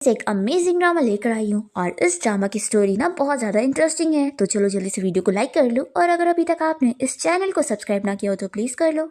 एक amazing drama लेकर आई हूँ और इस ड्रामा की स्टोरी ना बहुत ज़्यादा इंटरेस्टिंग है। तो चलो जल्दी से वीडियो को लाइक कर लो और अगर अभी तक आपने इस चैनल को सब्सक्राइब ना किया हो तो प्लीज़ कर लो।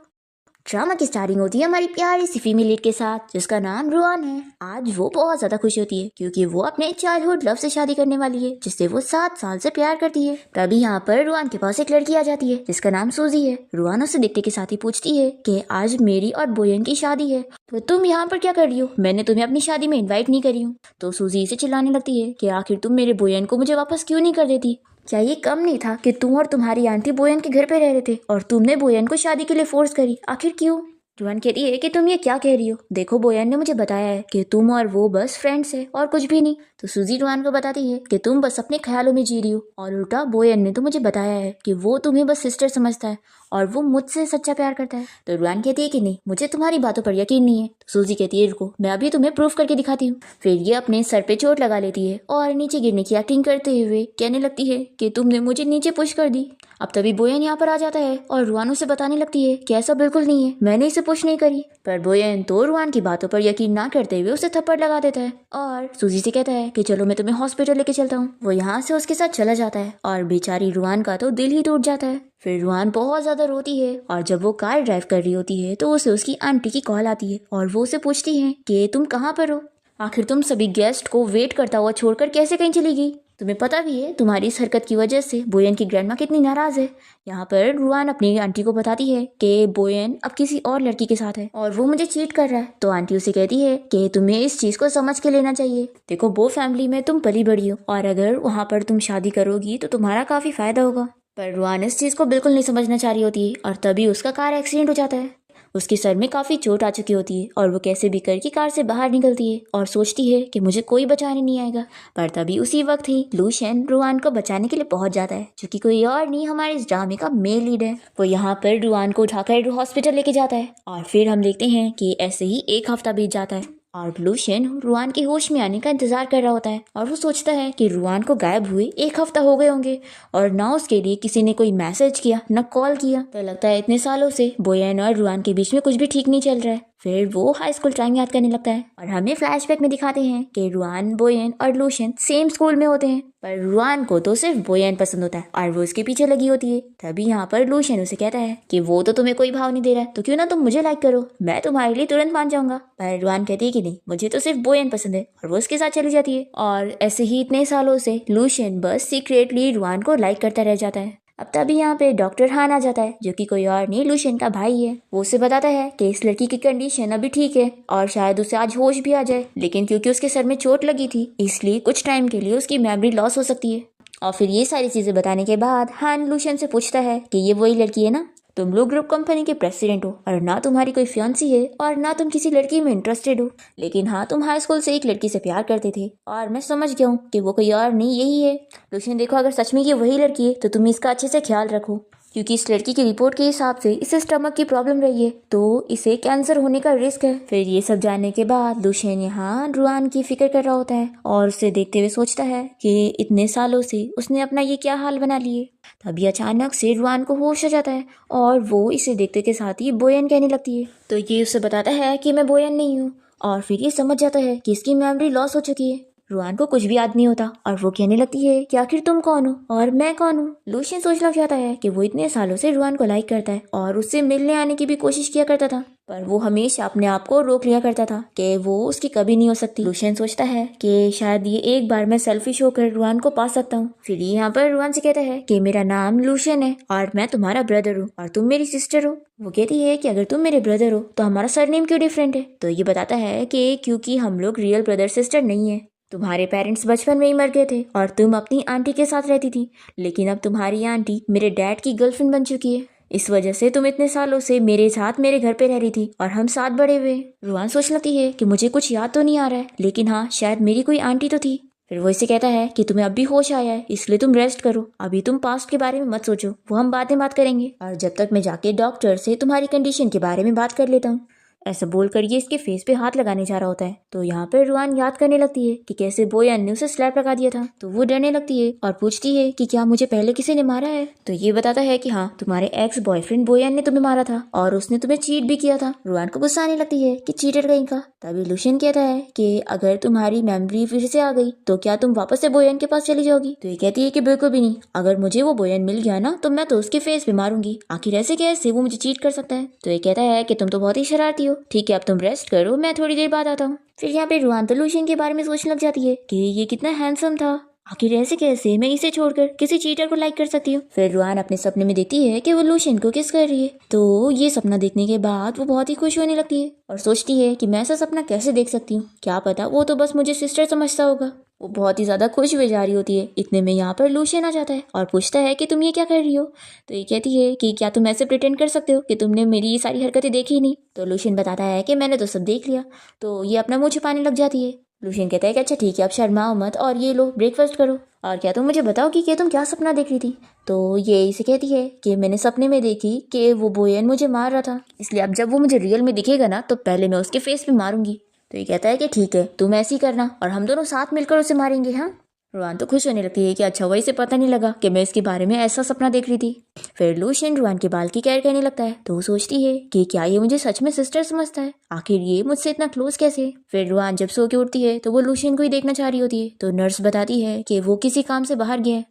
ड्रामा की स्टार्टिंग होती है हमारी प्यारी सी फीमेल लीड के साथ जिसका नाम रुआन है। आज वो बहुत ज़्यादा खुश होती है क्योंकि वो अपने चाइल्डहुड लव से शादी करने वाली है जिससे वो 7 साल से प्यार करती है। तभी यहाँ पर रुआन के पास एक लड़की आ जाती है जिसका नाम सूजी है। रुआन उसे देखते के साथ ही पूछती है कि आज मेरी और बोयन की शादी है तो तुम यहाँ पर क्या कर रही हो, मैंने तुम्हें अपनी शादी में इन्वाइट नहीं करी हूँ। तो सूजी इसे चिल्लाने लगती है कि आखिर तुम मेरे बोयन को मुझे वापस क्यों नहीं कर देती। क्या ये कम नहीं था कि तुम और तुम्हारी आंटी बोयन के घर पे रह रहे थे और तुमने बोयन को शादी के लिए फोर्स करी, आखिर क्यों। रुआन कहती है कि तुम ये क्या कह रही हो, देखो बोयन ने मुझे बताया है कि तुम और वो बस फ्रेंड्स है और कुछ भी नहीं। तो सूजी रुआन को बताती है कि तुम बस अपने ख्यालों में जी रही हो और उल्टा बोयन ने तो मुझे बताया है कि वो तुम्हें बस सिस्टर समझता है और वो मुझसे सच्चा प्यार करता है। तो रुआन कहती है कि नहीं, मुझे तुम्हारी बातों पर यकीन नहीं है। तो सूजी कहती है रुको, मैं अभी तुम्हें प्रूफ करके दिखाती हूँ। फिर ये अपने सर पे चोट लगा लेती है और नीचे गिरने की एक्टिंग करते हुए कहने लगती है कि तुमने मुझे नीचे पुश कर दी। अब तभी बोयन यहाँ पर आ जाता है और रुआन उसे बताने लगती है कि ऐसा बिल्कुल नहीं है, मैंने इसे पुश नहीं करी। पर बोयन तो रुआन की बातों पर यकीन ना करते हुए उसे थप्पड़ लगा देता है और सूजी से कहता है कि चलो मैं तुम्हें हॉस्पिटल लेके चलता हूँ। वो यहाँ से उसके साथ चला जाता है और बेचारी रुआन का तो दिल ही टूट जाता है। फिर रुआन बहुत ज्यादा रोती है और जब वो कार ड्राइव कर रही होती है तो उसे उसकी आंटी की कॉल आती है और वो उसे पूछती है कि तुम कहाँ पर हो, आखिर तुम सभी गेस्ट को वेट करता हुआ छोड़कर कैसे कहीं चली गई। तुम्हें पता भी है तुम्हारी इस हरकत की वजह से बोयन की ग्रैंडमा कितनी नाराज है। यहाँ पर रुआन अपनी आंटी को बताती है कि बोयन अब किसी और लड़की के साथ है और वो मुझे चीट कर रहा है। तो आंटी उसे कहती है कि तुम्हें इस चीज को समझ के लेना चाहिए, देखो वो फैमिली में तुम पली बड़ी हो और अगर वहाँ पर तुम शादी करोगी तो तुम्हारा काफी फायदा होगा। पर रुआन इस चीज को बिल्कुल नहीं समझना चाह रही होती है और तभी उसका कार एक्सीडेंट हो जाता है। उसके सर में काफी चोट आ चुकी होती है और वो कैसे भी करके कार से बाहर निकलती है और सोचती है कि मुझे कोई बचाने नहीं आएगा। पर तभी उसी वक्त ही लूशियन रुआन को बचाने के लिए पहुंच जाता है जो कि कोई और नहीं हमारे इस ड्रामे का मेल लीड है। वो यहाँ पर रुआन को उठाकर हॉस्पिटल लेके जाता है और फिर हम देखते हैं कि ऐसे ही एक हफ्ता बीत जाता है और लूशियन रुआन के होश में आने का इंतजार कर रहा होता है और वो सोचता है कि रुआन को गायब हुए 1 हफ्ता हो गए होंगे और ना उसके लिए किसी ने कोई मैसेज किया न कॉल किया। तो लगता है इतने सालों से बोयन और रुआन के बीच में कुछ भी ठीक नहीं चल रहा है। फिर वो हाई स्कूल टाइम याद करने लगता है और हमें फ्लैशबैक में दिखाते हैं कि रुआन, बोयन और लूशियन सेम स्कूल में होते हैं पर रुआन को तो सिर्फ बोयन पसंद होता है और वो उसके पीछे लगी होती है। तभी यहाँ पर लूशियन उसे कहता है कि वो तो तुम्हें कोई भाव नहीं दे रहा है तो क्यों ना तुम मुझे लाइक करो, मैं तुम्हारे लिए तुरंत मान जाऊंगा। पर रुआन कहती है कि नहीं, मुझे तो सिर्फ बोयन पसंद है और वो उसके साथ चली जाती है। और ऐसे ही इतने सालों से लूशियन बस सीक्रेटली रुआन को लाइक करता रह जाता है। अब तभी यहाँ पे डॉक्टर हान आ जाता है जो कि कोई और नहीं लूशियन का भाई है। वो उसे बताता है कि इस लड़की की कंडीशन अभी ठीक है और शायद उसे आज होश भी आ जाए, लेकिन क्योंकि उसके सर में चोट लगी थी इसलिए कुछ टाइम के लिए उसकी मेमोरी लॉस हो सकती है। और फिर ये सारी चीजें बताने के बाद हान लूशियन से पूछता है कि ये वही लड़की है ना, तुम लोग ग्रुप कंपनी के प्रेसिडेंट हो और ना तुम्हारी कोई फियांसी है और ना तुम किसी लड़की में इंटरेस्टेड हो, लेकिन हाँ तुम हाई स्कूल से एक लड़की से प्यार करते थे और मैं समझ गया हूँ कि वो कोई और नहीं यही है। लूशियन देखो, अगर सच में ये वही लड़की है तो तुम इसका अच्छे से ख्याल रखो क्योंकि इस लड़की की रिपोर्ट के हिसाब से इसे स्टमक की प्रॉब्लम रही है तो इसे कैंसर होने का रिस्क है। फिर ये सब जानने के बाद लूशियन यहाँ रुआन की फिक्र कर रहा होता है और उसे देखते हुए सोचता है कि इतने सालों से उसने अपना ये क्या हाल बना लिए। तभी अचानक से रुआन को होश आ जाता है और वो इसे देखते के साथ ही बोयन कहने लगती है। तो ये उसे बताता है कि मैं बोयन नहीं हूँ और फिर ये समझ जाता है कि इसकी मेमोरी लॉस हो चुकी है। रुआन को कुछ भी याद नहीं होता और वो कहने लगती है कि आखिर तुम कौन हो और मैं कौन हूँ। लूशियन सोच लग जाता है कि वो इतने सालों से रुआन को लाइक करता है और उससे मिलने आने की भी कोशिश किया करता था पर वो हमेशा अपने आप को रोक लिया करता था कि वो उसकी कभी नहीं हो सकती। लूशियन सोचता है कि शायद ये एक बार मैं सेल्फिश होकर रुआन को पा सकता हूँ। फिर यहाँ पर रुआन से कहता है कि मेरा नाम लूशियन है और मैं तुम्हारा ब्रदर हूँ और तुम मेरी सिस्टर हो। वो कहती है कि अगर तुम मेरे ब्रदर हो तो हमारा सरनेम क्यों डिफरेंट है। तो ये बताता है कि क्योंकि हम लोग रियल ब्रदर सिस्टर नहीं है, तुम्हारे पेरेंट्स बचपन में ही मर गए थे और तुम अपनी आंटी के साथ रहती थी, लेकिन अब तुम्हारी आंटी मेरे डैड की गर्लफ्रेंड बन चुकी है, इस वजह से तुम इतने सालों से मेरे साथ मेरे घर पे रह रही थी और हम साथ बड़े हुए। रुआन सोच लगती है कि मुझे कुछ याद तो नहीं आ रहा है, लेकिन हाँ शायद मेरी कोई आंटी तो थी। फिर वो इसे कहता है कि तुम्हें अब भी होश आया है इसलिए तुम रेस्ट करो, अभी तुम पास्ट के बारे में मत सोचो, वो हम बाद में बात करेंगे और जब तक मैं जाके डॉक्टर से तुम्हारी कंडीशन के बारे में बात कर लेता हूँ। ऐसा बोलकर ये इसके फेस पे हाथ लगाने जा रहा होता है। तो यहाँ पर रुआन याद करने लगती है कि कैसे बोयन ने उसे स्लैप लगा दिया था। तो वो डरने लगती है और पूछती है कि क्या मुझे पहले किसी ने मारा है। तो ये बताता है कि हाँ, तुम्हारे एक्स बॉयफ्रेंड बोयन ने तुम्हें मारा था और उसने तुम्हें चीट भी किया था। रुआन को गुस्सा आने लगती है कि चीटर कहीं का। तभी लुशियन कहता है कि अगर तुम्हारी मेमोरी फिर से आ गई तो क्या तुम वापस से बोयन के पास चली जाओगी। तो ये कहती है कि बिल्कुल भी नहीं, अगर मुझे वो बोयन मिल गया ना तो मैं तो उसके फेस पे मारूंगी, आखिर ऐसे कैसे वो मुझे चीट कर सकता है। तो ये कहता है कि तुम तो बहुत ही शरारती हो, ठीक है अब तुम रेस्ट करो, मैं थोड़ी देर बाद आता हूँ। फिर यहाँ पे रुआन तो लुशियन के बारे में सोचने लग जाती है कि ये कितना हैंडसम था, आखिर ऐसे कैसे मैं इसे छोड़कर किसी चीटर को लाइक कर सकती हूँ। फिर रुआन अपने सपने में देखती है कि वो लुशियन को किस कर रही है। तो ये सपना देखने के बाद वो बहुत ही खुश होने लगती है और सोचती है कि मैं ऐसा सपना कैसे देख सकती हूँ, क्या पता वो तो बस मुझे सिस्टर समझता होगा। वो बहुत ही ज्यादा खुश हुई जा रही होती है। इतने में यहाँ पर लुशियन आ जाता है और पूछता है कि तुम ये क्या कर रही हो। तो ये कहती है कि क्या तुम ऐसे प्रिटेंड कर सकते हो कि तुमने मेरी ये सारी हरकतें देखी ही नहीं। तो लुशियन बताता है कि मैंने तो सब देख लिया। तो ये अपना मुंह छुपाने लग जाती है। लुशियन कहता है कि अच्छा ठीक है, अब शर्माओ मत और ये लो ब्रेकफास्ट करो, और क्या तुम मुझे बताओगी कि तुम क्या सपना देख रही थी। तो ये इसे कहती है कि मैंने सपने में देखी कि वो बोयन मुझे मार रहा था, इसलिए अब जब वो मुझे रियल में दिखेगा ना तो पहले मैं उसके फेस पे मारूंगी। तो ये कहता है कि ठीक है तुम ऐसे ही करना और हम दोनों साथ मिलकर उसे मारेंगे। हाँ, रुआन तो खुश होने लगती है कि अच्छा वही से पता नहीं लगा कि मैं इसके बारे में ऐसा सपना देख रही थी। फिर लुशियन रुआन के बाल की केयर करने लगता है। तो वो सोचती है कि क्या ये मुझे सच में सिस्टर समझता है, आखिर ये मुझसे इतना क्लोज कैसे है। फिर रुआन जब सो के उठती है तो वो लुशियन को ही देखना चाह रही होती है। तो नर्स बताती है कि वो किसी काम से बाहर गया है।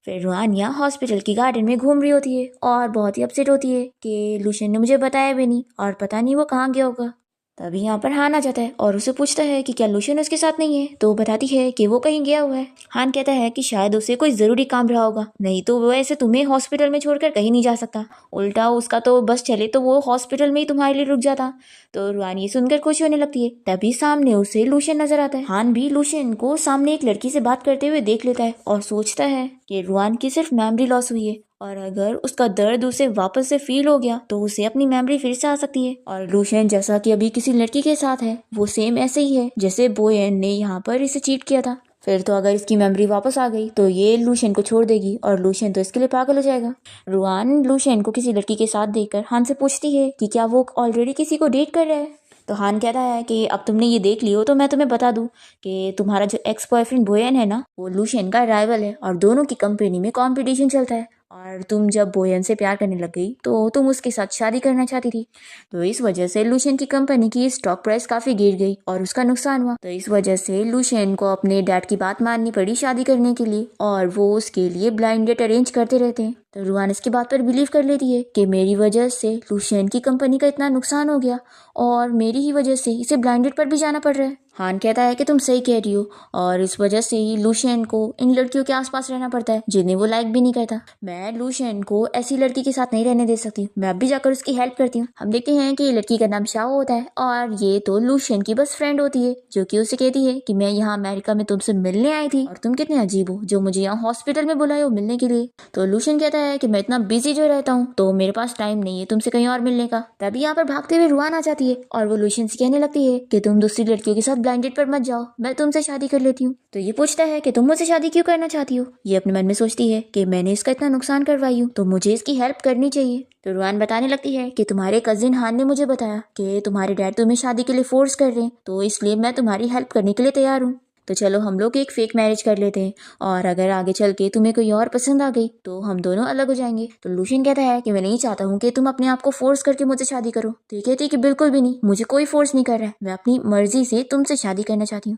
फिर रुआन यहाँ हॉस्पिटल की गार्डन में घूम रही होती है और बहुत ही अपसेट होती है कि लुशियन ने मुझे बताया भी नहीं और पता नहीं वो कहाँ गया होगा। तभी यहाँ पर हान आ जाता है और उसे पूछता है कि क्या लुशियन उसके साथ नहीं है। तो वो बताती है कि वो कहीं गया हुआ है। हान कहता है कि शायद उसे कोई जरूरी काम रहा होगा, नहीं तो वो ऐसे तुम्हें हॉस्पिटल में छोड़कर कहीं नहीं जा सकता, उल्टा उसका तो बस चले तो वो हॉस्पिटल में ही तुम्हारे लिए रुक जाता। तो रुआन ये सुनकर खुश होने लगती है। तभी सामने उसे लुशियन नजर आता है। हान भी लुशियन को सामने एक लड़की से बात करते हुए देख लेता है और सोचता है कि रुआन की सिर्फ मेमोरी लॉस हुई है और अगर उसका दर्द उसे वापस से फील हो गया तो उसे अपनी मेमोरी फिर से आ सकती है। और लुशियन जैसा कि अभी किसी लड़की के साथ है वो सेम ऐसे ही है जैसे बोयन ने यहाँ पर इसे चीट किया था। फिर तो अगर इसकी मेमोरी वापस आ गई तो ये लुशियन को छोड़ देगी और लुशियन तो इसके लिए पागल हो जाएगा। रुआन लुशियन को किसी लड़की के साथ देखकर हान से पूछती है कि क्या वो ऑलरेडी किसी को डेट कर रहा है। तो हान कहता है कि अब तुमने ये देख लियो तो मैं तुम्हें बता दूं कि तुम्हारा जो एक्स बॉयफ्रेंड बोयन है ना वो लुशियन का राइवल है और दोनों की कंपनी में कंपटीशन चलता है और तुम जब बोयन से प्यार करने लग गई तो तुम उसके साथ शादी करना चाहती थी। तो इस वजह से लुशियन की कंपनी की स्टॉक प्राइस काफी गिर गई और उसका नुकसान हुआ। तो इस वजह से लुशियन को अपने डैड की बात माननी पड़ी शादी करने के लिए और वो उसके लिए ब्लाइंड डेट अरेंज करते रहते हैं। तो रुआन इसकी बात पर बिलीव कर लेती है कि मेरी वजह से लुशियन की कंपनी का इतना नुकसान हो गया और मेरी ही वजह से इसे ब्लाइंड डेट पर भी जाना पड़ रहा है। हान कहता है कि तुम सही कह रही हो और इस वजह से ही लुशियन को इन लड़कियों के आसपास रहना पड़ता है जिन्हें वो लाइक भी नहीं करता। मैं लुशियन को ऐसी लड़की के साथ नहीं रहने दे सकती, मैं अब भी जाकर उसकी हेल्प करती हूँ। हम देखते हैं कि ये लड़की का नाम शाओ होता है और ये तो लुशियन की बस फ्रेंड होती है जो कि उसे कहती है कि मैं यहाँ अमेरिका में तुमसे मिलने आई थी और तुम कितने अजीब हो जो मुझे यहाँ हॉस्पिटल में बुलाए हो मिलने के लिए। तो लुशियन कहता है कि मैं इतना बिजी जो रहता हूँ तो मेरे पास टाइम नहीं है तुमसे कहीं और मिलने का। तभी यहाँ पर भागते हुए रुआन आ जाती है और वो लुशियन से कहने लगती है कि तुम दूसरी लड़कियों के साथ ब्लाइंड डेट पर मत जाओ, मैं तुमसे शादी कर लेती हूँ। तो ये पूछता है कि तुम मुझसे शादी क्यों करना चाहती हो। ये अपने मन में सोचती है कि मैंने इसका इतना नुकसान करवाई हूँ तो मुझे इसकी हेल्प करनी चाहिए। तो रुआन बताने लगती है कि तुम्हारे कजिन हान ने मुझे बताया कि तुम्हारे डैड तुम्हें शादी के लिए फोर्स कर रहे हैं तो इसलिए मैं तुम्हारी हेल्प करने के लिए तैयार हूँ। तो चलो हम लोग एक फेक मैरिज कर लेते हैं और अगर आगे चल के तुम्हें कोई और पसंद आ गई तो हम दोनों अलग हो जाएंगे। तो लुशियन कहता है कि मैं नहीं चाहता हूँ कि तुम अपने आप को फोर्स करके मुझसे शादी करो। तो ये कहती है कि बिल्कुल भी नहीं, मुझे कोई फोर्स नहीं कर रहा है, मैं अपनी मर्जी से तुमसे शादी करना चाहती हूँ।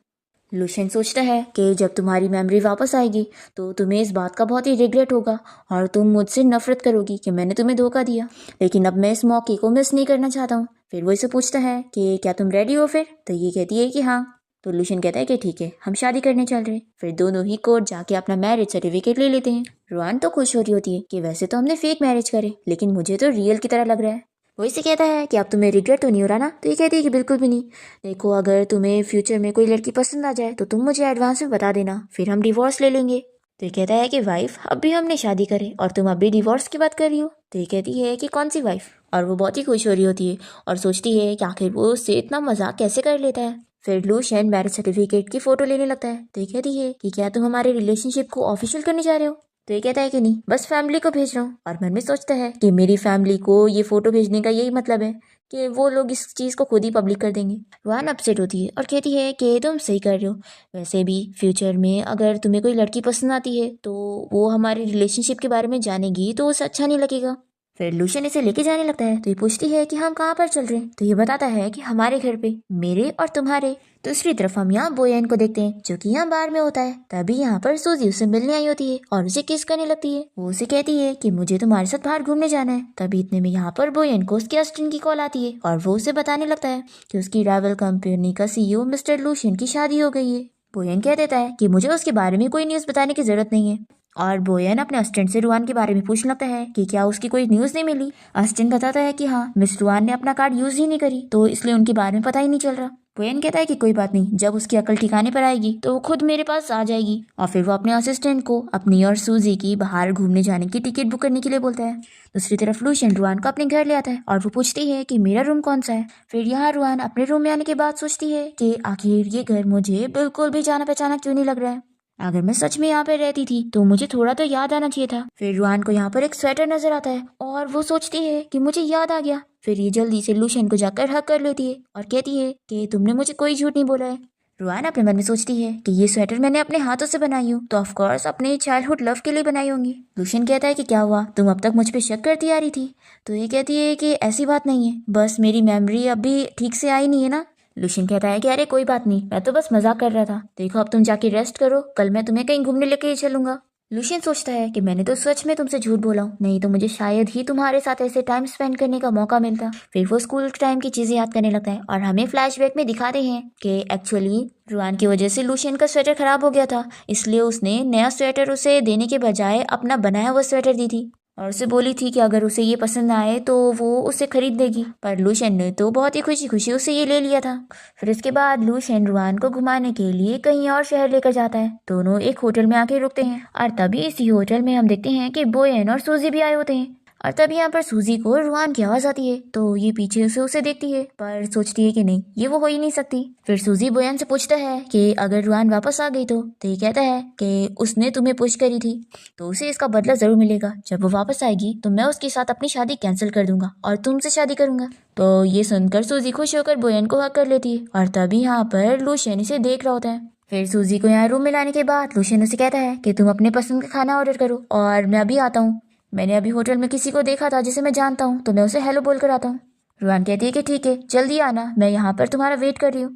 लुशियन सोचता है कि जब तुम्हारी मेमोरी वापस आएगी तो तुम्हें इस बात का बहुत ही रिग्रेट होगा और तुम मुझसे नफरत करोगी कि मैंने तुम्हें धोखा दिया, लेकिन अब मैं इस मौके को मिस नहीं करना चाहता हूँ। फिर वो इसे पूछता है कि क्या तुम रेडी हो फिर। तो ये कहती है कि हाँ। तो लुशियन कहता है कि ठीक है हम शादी करने चल रहे हैं। फिर दोनों ही कोर्ट जाके अपना मैरिज सर्टिफिकेट ले लेते हैं। रुआन तो खुश हो रही होती है कि वैसे तो हमने फेक मैरिज करे लेकिन मुझे तो रियल की तरह लग रहा है। वो इसे कहता है कि अब तुम्हें रिग्रेट तो नहीं हो रहा ना। तो ये कहती है कि बिल्कुल भी नहीं, देखो अगर तुम्हें फ्यूचर में कोई लड़की पसंद आ जाए तो तुम मुझे एडवांस में बता देना, फिर हम डिवोर्स ले लेंगे। तो ये कहता है कि वाइफ अब भी हमने शादी करे और तुम अभी डिवोर्स की बात कर रही हो। तो ये कहती है कि कौन सी वाइफ, और वो बहुत ही खुश हो रही होती है और सोचती है कि आखिर वो उससे इतना मजाक कैसे कर लेता है। फिर लुशियन मैरिज सर्टिफिकेट की फोटो लेने लगता है। तो ये कहती है कि क्या तुम हमारे रिलेशनशिप को ऑफिशियल करने जा रहे हो। तो ये कहता है कि नहीं, बस फैमिली को भेज रहा हूँ। और मन में सोचता है कि मेरी फैमिली को ये फोटो भेजने का यही मतलब है कि वो लोग इस चीज़ को खुद ही पब्लिक कर देंगे। रुआन अपसेट होती है और कहती है कि तुम सही कर रहे हो, वैसे भी फ्यूचर में अगर तुम्हें कोई लड़की पसंद आती है तो वो हमारे रिलेशनशिप के बारे में जानेगी तो उसे अच्छा नहीं लगेगा। फिर लूशियन इसे लेके जाने लगता है तो ये पूछती है कि हम कहाँ पर चल रहे हैं, तो ये बताता है कि हमारे घर पे, मेरे और तुम्हारे। दूसरी तरफ हम यहाँ बोयन को देखते हैं जो कि यहाँ बार में होता है। तभी यहाँ पर सूजी उसे मिलने आई होती है और उसे किस करने लगती है। वो उसे कहती है कि मुझे तुम्हारे साथ बाहर घूमने जाना है। तभी इतने में यहाँ पर बोयन को उसके असिस्टेंट की कॉल आती है और वो उसे बताने लगता है कि उसकी ट्रैवल कंपनी का CEO मिस्टर लूशियन की शादी हो गई है। बोयन कह देता है कि मुझे उसके बारे में कोई न्यूज़ बताने की जरूरत नहीं है। और बोयन अपने असिस्टेंट से रुआन के बारे में पूछने लगता है कि क्या उसकी कोई न्यूज़ नहीं मिली। असिस्टेंट बताता है कि हाँ, मिस रुआन ने अपना कार्ड यूज़ ही नहीं करी तो इसलिए उनके बारे में पता ही नहीं चल रहा। बोयन कहता है कि कोई बात नहीं, जब उसकी अकल ठिकाने पर आएगी तो वो खुद मेरे पास आ जाएगी। और फिर वो अपने असिस्टेंट को अपनी और सूजी की बाहर घूमने जाने की टिकट बुक करने के लिए बोलता है। दूसरी तरफ लूशियन रुआन को अपने घर ले आता है और वो पूछती है कि मेरा रूम कौन सा है। फिर यहाँ रुआन अपने रूम में आने के बाद सोचती है कि आखिर ये घर मुझे बिल्कुल भी जाना पहचाना क्यों नहीं लग रहा है। अगर मैं सच में यहाँ पे रहती थी तो मुझे थोड़ा तो याद आना चाहिए था। फिर रुआन को यहाँ पर एक स्वेटर नजर आता है और वो सोचती है कि मुझे याद आ गया। फिर ये जल्दी से लूशियन को जाकर हक कर लेती है और कहती है कि तुमने मुझे कोई झूठ नहीं बोला है। रुआन अपने मन में सोचती है कि ये स्वेटर मैंने अपने हाथों से बनाई हूँ तो ऑफ कोर्स अपने चाइल्डहुड लव के लिए बनाई होंगी। लूशियन कहता है कि क्या हुआ, तुम अब तक मुझ पे शक करती आ रही थी। तो ये कहती है कि ऐसी बात नहीं है, बस मेरी मेमोरी अभी ठीक से आई नहीं है ना। लूशियन कहता है कि अरे कोई बात नहीं, मैं तो बस मजाक कर रहा था। देखो अब तुम जाके रेस्ट करो, कल मैं तुम्हें कहीं घूमने लेके चलूंगा। लूशियन सोचता है कि मैंने तो सच में तुमसे झूठ बोला हूँ, नहीं तो मुझे शायद ही तुम्हारे साथ ऐसे टाइम स्पेंड करने का मौका मिलता। फिर वो स्कूल टाइम की चीजें याद करने लगता है और हमें फ्लैशबैक में दिखाते हैं कि एक्चुअली रुआन की वजह से लूशियन का स्वेटर खराब हो गया था, इसलिए उसने नया स्वेटर उसे देने के बजाय अपना बनाया हुआ स्वेटर दी थी और उसे बोली थी कि अगर उसे ये पसंद आए तो वो उसे खरीद देगी। पर लूशियन ने तो बहुत ही खुशी खुशी उसे ये ले लिया था। फिर इसके बाद लूशियन रुआन को घुमाने के लिए कहीं और शहर लेकर जाता है। दोनों एक होटल में आके रुकते हैं और तभी इसी होटल में हम देखते हैं कि बोयन और सूजी भी आए होते हैं। और तभी यहाँ पर सूजी को रुआन की आवाज आती है तो ये पीछे से उसे देखती है पर सोचती है कि नहीं, ये वो हो ही नहीं सकती। फिर सूजी बोयन से पूछता है कि अगर रुआन वापस आ गई तो ये कहता है कि उसने तुम्हें पुश करी थी तो उसे इसका बदला जरूर मिलेगा। जब वो वापस आएगी तो मैं उसके साथ अपनी शादी कैंसिल कर दूंगा और तुमसे शादी करूंगा। तो ये सुनकर सूजी खुश होकर बोयन को हक कर लेती है और तभी यहाँ पर लूशियन इसे देख रहा होता है। फिर सूजी को यहाँ रूम में लाने के बाद लूशियन उसे कहता है कि तुम अपने पसंद का खाना ऑर्डर करो और मैं अभी आता हूँ। मैंने अभी होटल में किसी को देखा था जिसे मैं जानता हूँ तो मैं उसे हेलो बोल कर आता हूँ। रुआन कहती है कि ठीक है, जल्दी आना, मैं यहाँ पर तुम्हारा वेट कर रही हूँ।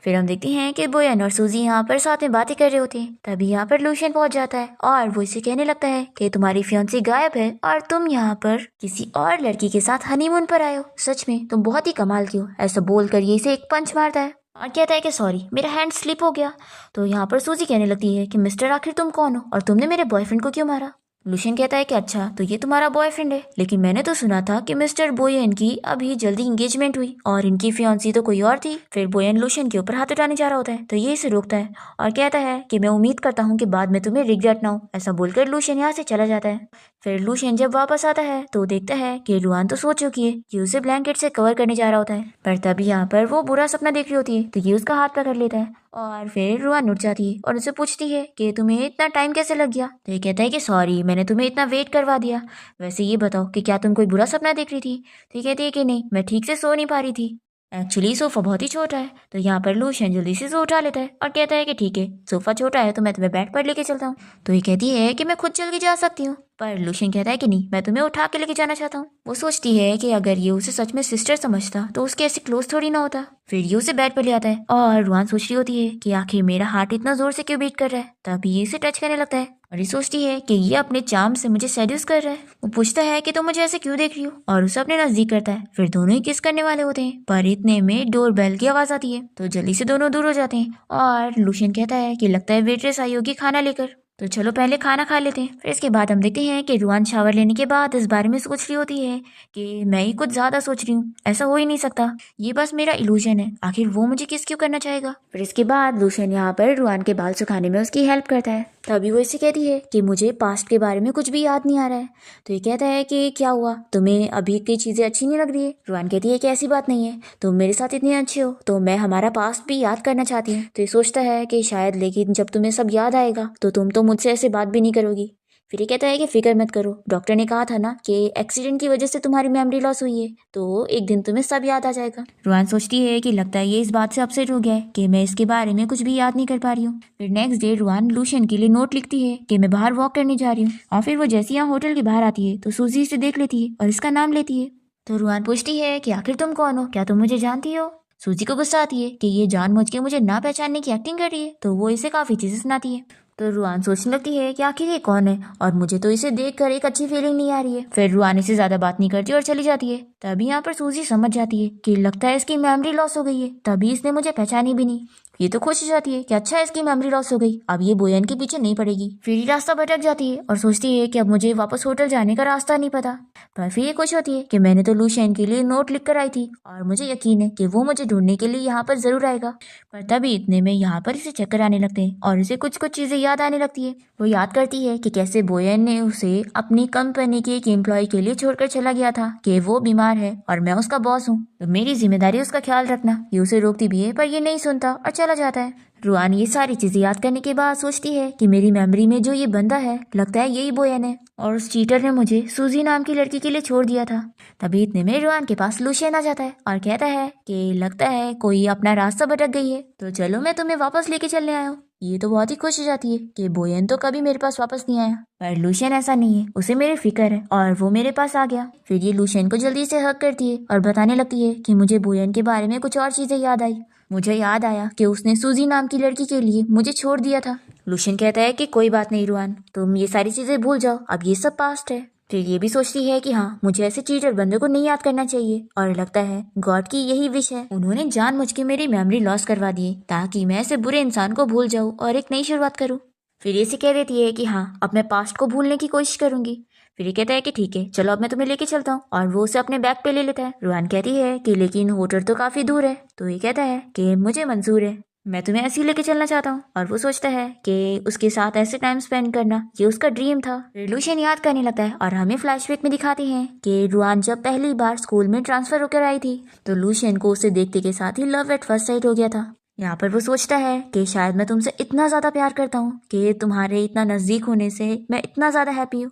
फिर हम देखते हैं कि बोयन और सूजी यहाँ पर साथ में बातें कर रहे होते हैं। तभी यहाँ पर लूशियन पहुंच जाता है और वो इसे कहने लगता है कि तुम्हारी फियांसी गायब है और तुम यहाँ पर किसी और लड़की के साथ हनीमून पर आए हो। सच में तुम बहुत ही कमाल की हो। ऐसा बोलकर ये इसे एक पंच मारता है और कहता है कि सॉरी, मेरा हैंड स्लिप हो गया। तो यहाँ पर सूजी कहने लगती है कि मिस्टर आखिर तुम कौन हो और तुमने मेरे बॉयफ्रेंड को क्यों मारा। लूशियन कहता है कि अच्छा तो ये तुम्हारा बॉयफ्रेंड है, लेकिन मैंने तो सुना था कि मिस्टर बोयन की अभी जल्दी एंगेजमेंट हुई और इनकी फियांसी तो कोई और थी। फिर बोयन लूशियन के ऊपर हाथ उठाने जा रहा होता है तो ये इसे रोकता है और कहता है कि मैं उम्मीद करता हूँ कि बाद में तुम्हें रिग्रेट ना हो। ऐसा बोलकर लूशियन यहाँ से चला जाता है। फिर लूशियन जब वापस आता है तो देखता है कि रुआन तो सो चुकी है। ये उसे ब्लैंकेट से कवर करने जा रहा होता है पर तभी यहाँ पर वो बुरा सपना देख रही होती है तो ये उसका हाथ पकड़ लेता है और फिर रुआन उठ जाती है और उसे पूछती है कि तुम्हें इतना टाइम कैसे लग गया। तो ये कहता है कि सॉरी, मैंने तुम्हें इतना वेट करवा दिया। वैसे ये बताओ कि क्या तुम कोई बुरा सपना देख रही थी। तो ये कहती है कि नहीं, मैं ठीक से सो नहीं पा रही थी। एक्चुअली सोफा बहुत ही छोटा है। तो यहाँ पर लूशियन जल्दी से सो उठा लेता है और कहता है कि ठीक है, सोफा छोटा है तो मैं तुम्हें बेड पर लेके चलता हूँ। तो ये कहती है कि मैं खुद चल के जा सकती हूँ। पर लूशियन कहता है कि नहीं, मैं तुम्हें उठा के लेके जाना चाहता हूँ। वो सोचती है कि अगर ये उसे सच में सिस्टर समझता तो उसके ऐसे क्लोज थोड़ी ना होता। फिर ये उसे बेड पर ले आता है और रुआन सोच रही होती है कि आखिर मेरा हार्ट इतना जोर से क्यों बीट कर रहा है। तभी ये इसे टच करने लगता है और ये सोचती है कि ये अपने चार्म से मुझे सेड्यूस कर रहा है। वो पूछता है कि तुम मुझे ऐसे क्यों देख रही हो और उसे अपने नजदीक करता है। फिर दोनों ही किस करने वाले होते हैं पर इतने में डोर बेल की आवाज आती है तो जल्दी से दोनों दूर हो जाते हैं और लूशियन कहता है कि लगता है वेट्रेस आई होगी खाना लेकर, तो चलो पहले खाना खा लेते हैं। फिर इसके बाद हम देखते हैं कि रुआन शावर लेने के बाद इस बारे में सोच रही होती है कि मैं ही कुछ ज्यादा सोच रही हूँ, ऐसा हो ही नहीं सकता, ये बस मेरा इल्यूजन है, आखिर वो मुझे किस क्यों करना चाहेगा। फिर इसके बाद लूशियन यहाँ पर रुआन के बाल सुखाने में उसकी हेल्प करता है। तभी वो इसे कहती है कि मुझे पास्ट के बारे में कुछ भी याद नहीं आ रहा है। तो ये कहता है कि क्या हुआ, तुम्हें अभी की चीजें अच्छी नहीं लग रही है। रुआन कहती है कि ऐसी बात नहीं है, तुम मेरे साथ इतने अच्छे हो तो मैं हमारा पास्ट भी याद करना चाहती हूँ। तो ये सोचता है कि शायद, लेकिन जब तुम्हें सब याद आएगा तो तुम तो मुझसे ऐसे बात भी नहीं करोगी। फिर ये कहता है कि फिक्र मत करो, डॉक्टर ने कहा था ना कि एक्सीडेंट की वजह से तुम्हारी मेमोरी लॉस हुई है, तो एक दिन तुम्हें सब याद आ जाएगा। रुआन सोचती है कि लगता है ये इस बात से अपसेट हो गया है कि मैं इसके बारे में कुछ भी याद नहीं कर पा रही हूँ। फिर नेक्स्ट डे रुआन लूशियन के लिए नोट लिखती है कि मैं बाहर वॉक करने जा रही हूँ, और फिर वो जैसे यहाँ होटल के बाहर आती है तो सूजी इसे देख लेती है और इसका नाम लेती है। तो रुआन पूछती है कि आखिर तुम कौन हो, क्या तुम मुझे जानती हो। सूजी को गुस्सा आती है कि ये जानबूझ के मुझे ना पहचानने की एक्टिंग कर रही है, तो वो इसे काफी चीजें सुनाती है। तो रुआन सोचने लगती है कि आखिर ये कौन है, और मुझे तो इसे देखकर एक अच्छी फीलिंग नहीं आ रही है। फिर रुआन इसे ज्यादा बात नहीं करती और चली जाती है। तभी यहाँ पर सूजी समझ जाती है कि लगता है इसकी मेमोरी लॉस हो गई है, तभी इसने मुझे पहचानी भी नहीं। ये तो खुश हो जाती है कि अच्छा है इसकी मेमोरी लॉस हो गई, अब ये बोयन के पीछे नहीं पड़ेगी। फिर ये रास्ता भटक जाती है और सोचती है कि अब मुझे वापस होटल जाने का रास्ता नहीं पता। पर फिर ये खुश होती है कि मैंने तो लूशियन के लिए नोट लिख कर आई थी, और मुझे यकीन है कि वो मुझे ढूंढने के लिए यहाँ पर जरूर आएगा। पर तभी इतने में यहाँ पर इसे चक्कर आने लगते हैं और इसे कुछ कुछ चीजें याद आने लगती है। वो याद करती है कि कैसे बोयन ने उसे अपनी कंपनी के एक एम्प्लॉय के लिए छोड़कर चला गया था, कि वो बीमार है और मैं उसका बॉस हूँ, तो मेरी जिम्मेदारी उसका ख्याल रखना। ये उसे रोकती भी है पर ये नहीं सुनता और चला जाता है। रुआन ये सारी चीजें याद करने के बाद सोचती है कि मेरी मेमोरी में जो ये बंदा है, लगता है यही बोयन है, और उस चीटर ने मुझे सूजी नाम की लड़की के लिए छोड़ दिया था। तभी इतने में रुआन के पास लूशियन आ जाता है और कहता है कि लगता है कोई अपना रास्ता भटक गई है, तो चलो मैं तुम्हें वापस लेके चलने आया हूँ। ये तो बहुत ही खुश हो जाती है कि बोयन तो कभी मेरे पास वापस नहीं आया, पर लूशियन ऐसा नहीं है, उसे मेरी फिक्र है और वो मेरे पास आ गया। फिर ये लूशियन को जल्दी से हक करती है और बताने लगती है कि मुझे बोयन के बारे में कुछ और चीजें याद आई। मुझे याद आया कि उसने सूजी नाम की लड़की के लिए मुझे छोड़ दिया था। लूशियन कहता है कि कोई बात नहीं रुआन, तुम ये सारी चीजें भूल जाओ, अब ये सब पास्ट है। फिर ये भी सोचती है कि हाँ, मुझे ऐसे चीटर बंदे को नहीं याद करना चाहिए, और लगता है गॉड की यही विश है, उन्होंने जानबूझ के मेरी मेमोरी लॉस करवा दी ताकि मैं ऐसे बुरे इंसान को भूल जाऊँ और एक नई शुरुआत करूँ। फिर ये से कह देती है कि हाँ, अब मैं पास्ट को भूलने की कोशिश करूंगी। फिर ये कहता है कि ठीक है चलो अब मैं तुम्हें लेके चलता हूँ, और वो उसे अपने बैग पे ले लेता है। रुआन कहती है कि लेकिन होटल तो काफी दूर है, तो ये कहता है कि मुझे मंजूर है, मैं तुम्हें ऐसे ही लेके चलना चाहता हूँ। और वो सोचता है कि उसके साथ ऐसे टाइम स्पेंड करना ये उसका ड्रीम था। लूशियन याद करने लगता है और हमें फ्लैशबैक में दिखाते हैं कि रुआन जब पहली बार स्कूल में ट्रांसफर होकर आई थी, तो लूशियन को उसे देखते के साथ ही लव एट फर्स्ट साइट हो गया था। यहाँ पर वो सोचता है कि शायद मैं तुमसे इतना ज्यादा प्यार करता हूँ कि तुम्हारे इतना नजदीक होने से मैं इतना ज्यादा हैप्पी हूँ।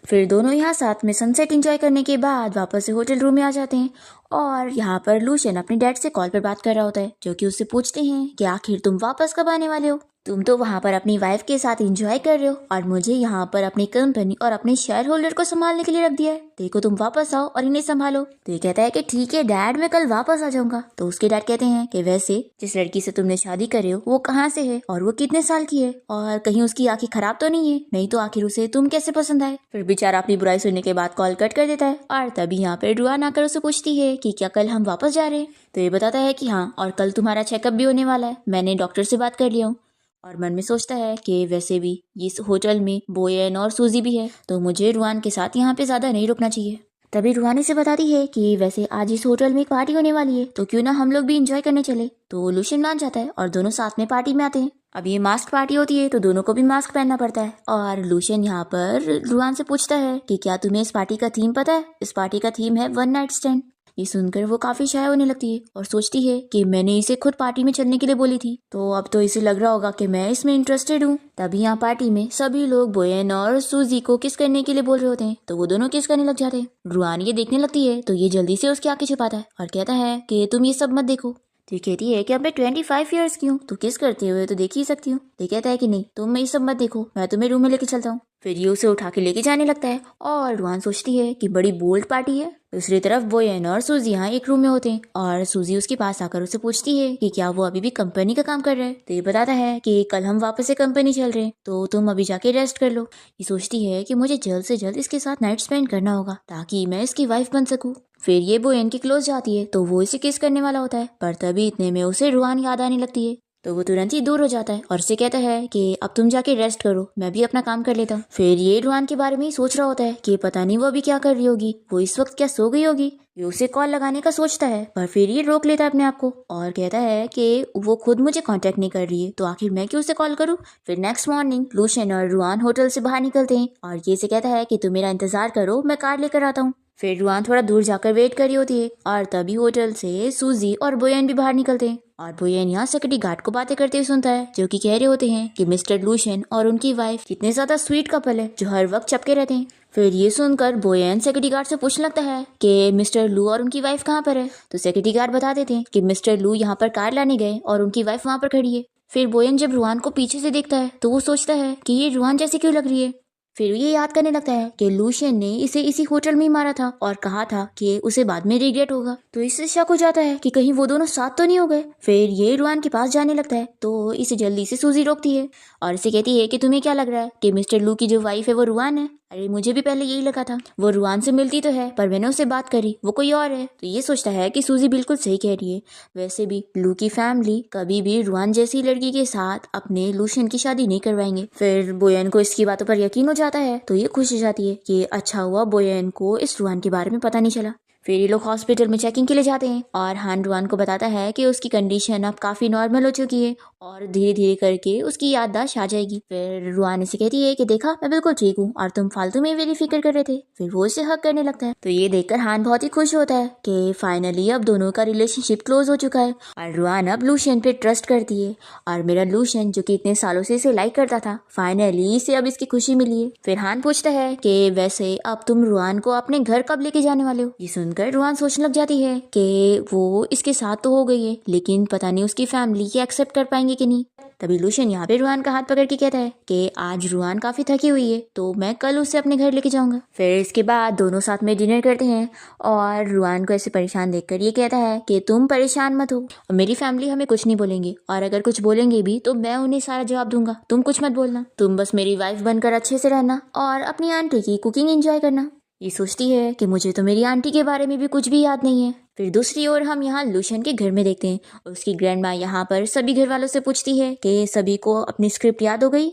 फिर दोनों यहाँ साथ में सनसेट एंजॉय करने के बाद वापस से होटल रूम में आ जाते हैं, और यहाँ पर लूशियन अपने डैड से कॉल पर बात कर रहा होता है, जो कि उससे पूछते हैं कि आखिर तुम वापस कब आने वाले हो, तुम तो वहाँ पर अपनी वाइफ के साथ एंजॉय कर रहे हो और मुझे यहाँ पर अपनी कंपनी और अपने शेयर होल्डर को संभालने के लिए रख दिया है, देखो तुम वापस आओ और इन्हें संभालो। तो ये कहता है कि ठीक है डैड, मैं कल वापस आ जाऊंगा। तो उसके डैड कहते हैं कि वैसे जिस लड़की से तुमने शादी कर रहे हो वो कहाँ से है और वो कितने साल की है, और कहीं उसकी आंखें खराब तो नहीं है, नहीं तो आखिर उसे तुम कैसे पसंद आए। फिर बेचारा अपनी बुराई सुनने के बाद कॉल कट कर देता है, और तभी यहाँ पर रुआन आकर उसे पूछती है कि क्या कल हम वापस जा रहे हैं। तो ये बताता है कि हाँ, और कल तुम्हारा चेकअप भी होने वाला है, मैंने डॉक्टर से बात कर लिया हूँ। और मन में सोचता है कि वैसे भी इस होटल में बोयन और सूजी भी है, तो मुझे रुआन के साथ यहाँ पे ज्यादा नहीं रुकना चाहिए। तभी रुआन से बताती है कि वैसे आज इस होटल में एक पार्टी होने वाली है, तो क्यों ना हम लोग भी एंजॉय करने चले। तो लूशियन मान जाता है और दोनों साथ में पार्टी में आते हैं। अब ये मास्क पार्टी होती है तो दोनों को भी मास्क पहनना पड़ता है, और लूशियन यहाँ पर रुआन से पूछता है कि क्या तुम्हें इस पार्टी का थीम पता है। इस पार्टी का थीम है वन नाइट स्टैंड। ये सुनकर वो काफी शाय होने लगती है और सोचती है कि मैंने इसे खुद पार्टी में चलने के लिए बोली थी, तो अब तो इसे लग रहा होगा कि मैं इसमें इंटरेस्टेड हूँ। तभी यहाँ पार्टी में सभी लोग बोयन और सूजी को किस करने के लिए बोल रहे होते हैं, तो वो दोनों किस करने लग जाते हैं। रुआन ये देखने लगती है तो ये जल्दी से उसकी आंखें छुपाता है और कहता है कि तुम ये सब मत देखो। तो कहती है कि अब मैं 25 ईयर्स की हूँ, तो किस करते हुए तो देख ही सकती हूँ। तो कहता है कि नहीं, तुम ये सब मत देखो, मैं तुम्हें रूम में लेके चलता हूँ। फिर ये उसे उठा के लेके जाने लगता है, और रुआन सोचती है कि बड़ी बोल्ड पार्टी है। दूसरी तरफ बोयन और सूजी यहाँ एक रूम में होते हैं, और सूजी उसके पास आकर उसे पूछती है कि क्या वो अभी भी कंपनी का काम कर रहा है। तो ये बताता है कि कल हम वापस से कंपनी चल रहे हैं, तो तुम अभी जाके रेस्ट कर लो। ये सोचती है कि मुझे जल्द से जल्द इसके साथ नाइट स्पेंड करना होगा ताकि मैं इसकी वाइफ बन सकूं। फिर ये बोयन के क्लोज जाती है तो वो इसे किस करने वाला होता है, पर तभी इतने में उसे रुआन याद आने लगती है, तो वो तुरंत ही दूर हो जाता है और उसे कहता है कि अब तुम जाके रेस्ट करो, मैं भी अपना काम कर लेता हूँ। फिर ये रुआन के बारे में ही सोच रहा होता है कि पता नहीं वो अभी क्या कर रही होगी, वो इस वक्त क्या सो गई होगी। ये उसे कॉल लगाने का सोचता है, पर फिर ये रोक लेता है अपने आप को और कहता है कि वो खुद मुझे कांटेक्ट नहीं कर रही है, तो आखिर मैं क्यों उसे कॉल करूँ। फिर नेक्स्ट मॉर्निंग लूशियन और रुआन होटल से बाहर निकलते हैं और ये से कहता है कि तुम मेरा इंतजार करो, मैं कार लेकर आता हूँ। फिर रुआन थोड़ा दूर जाकर वेट कर रही होती है और तभी होटल से सूजी और बोयन भी बाहर निकलते हैं और बोयन यहाँ सिक्योरिटी गार्ड को बातें करते हुए सुनता है, जो कि कह रहे होते हैं कि मिस्टर लूशन और उनकी वाइफ कितने ज्यादा स्वीट कपल है जो हर वक्त चपके रहते हैं। फिर ये सुनकर बोयन सिक्योरिटी गार्ड से पूछने लगता है कि मिस्टर लू और उनकी वाइफ कहाँ पर है। तो सिक्योरिटी गार्ड बता देते हैं कि मिस्टर लू यहाँ पर कार लाने गए और उनकी वाइफ वहाँ पर खड़ी है। फिर बोयन जब रुआन को पीछे से देखता है तो वो सोचता है कि ये रुआन जैसी क्यों लग रही है। फिर ये याद करने लगता है कि लूशियन ने इसे इसी होटल में ही मारा था और कहा था कि उसे बाद में रिग्रेट होगा। तो इससे शक हो जाता है कि कहीं वो दोनों साथ तो नहीं हो गए। फिर ये रुआन के पास जाने लगता है तो इसे जल्दी से सूजी रोकती है और इसे कहती है कि तुम्हें क्या लग रहा है कि मिस्टर लू की जो वाइफ है वो रुआन है। अरे मुझे भी पहले यही लगा था, वो रुआन से मिलती तो है पर मैंने उससे बात करी वो कोई और है। तो ये सोचता है कि सूजी बिल्कुल सही कह रही है। वैसे भी लू की फैमिली कभी भी रुआन जैसी लड़की के साथ अपने लूशन की शादी नहीं करवाएंगे। फिर बोयन को इसकी बातों पर यकीन हो जाता है तो ये खुश हो जाती है कि अच्छा हुआ बोयन को इस रुआन के बारे में पता नहीं चला। फिर ये लोग हॉस्पिटल में चेकिंग के लिए जाते हैं और हान रुआन को बताता है कि उसकी कंडीशन अब काफी नॉर्मल हो चुकी है और धीरे धीरे करके उसकी याददाश्त आ जाएगी। फिर रुआन इसे कहती है कि देखा मैं बिल्कुल ठीक हूँ और तुम फालतू में मेरी फिक्र कर रहे थे। फिर वो उसे हक करने लगता है। तो ये देखकर हान बहुत ही खुश होता है कि फाइनली अब दोनों का रिलेशनशिप क्लोज हो चुका है और रुआन अब लूशन पे ट्रस्ट करती है और मेरा लूशन जो कि इतने सालों से इसे लाइक करता था फाइनली इसे अब इसकी खुशी मिली है। फिर हान पूछता है कि वैसे अब तुम रुआन को अपने घर कब लेके जाने वाले हो। ये सुनकर रुआन सोचने लग जाती है कि वो इसके साथ तो हो गई है लेकिन पता नहीं उसकी फैमिली ये एक्सेप्ट कर पाएंगे कि नहीं। तभी लूशन यहाँ पे रुआन का हाथ पकड़ के कहता है कि आज रुआन काफी थकी हुई है तो मैं कल उसे अपने घर लेके जाऊंगा। फिर इसके बाद दोनों साथ में डिनर करते हैं और रुआन को ऐसे परेशान देखकर ये कहता है कि तुम परेशान मत हो और मेरी फैमिली हमें कुछ नहीं बोलेंगे और अगर कुछ बोलेंगे भी तो मैं उन्हें सारा जवाब दूंगा, तुम कुछ मत बोलना, तुम बस मेरी वाइफ बनकर अच्छे से रहना और अपनी आंटी की कुकिंग एंजॉय करना। ये सोचती है कि मुझे तो मेरी आंटी के बारे में भी कुछ भी याद नहीं है। फिर दूसरी ओर हम यहाँ लूशन के घर में देखते हैं, उसकी ग्रैंडमा यहाँ पर सभी घर वालों से पूछती है कि सभी को अपनी स्क्रिप्ट याद हो गई।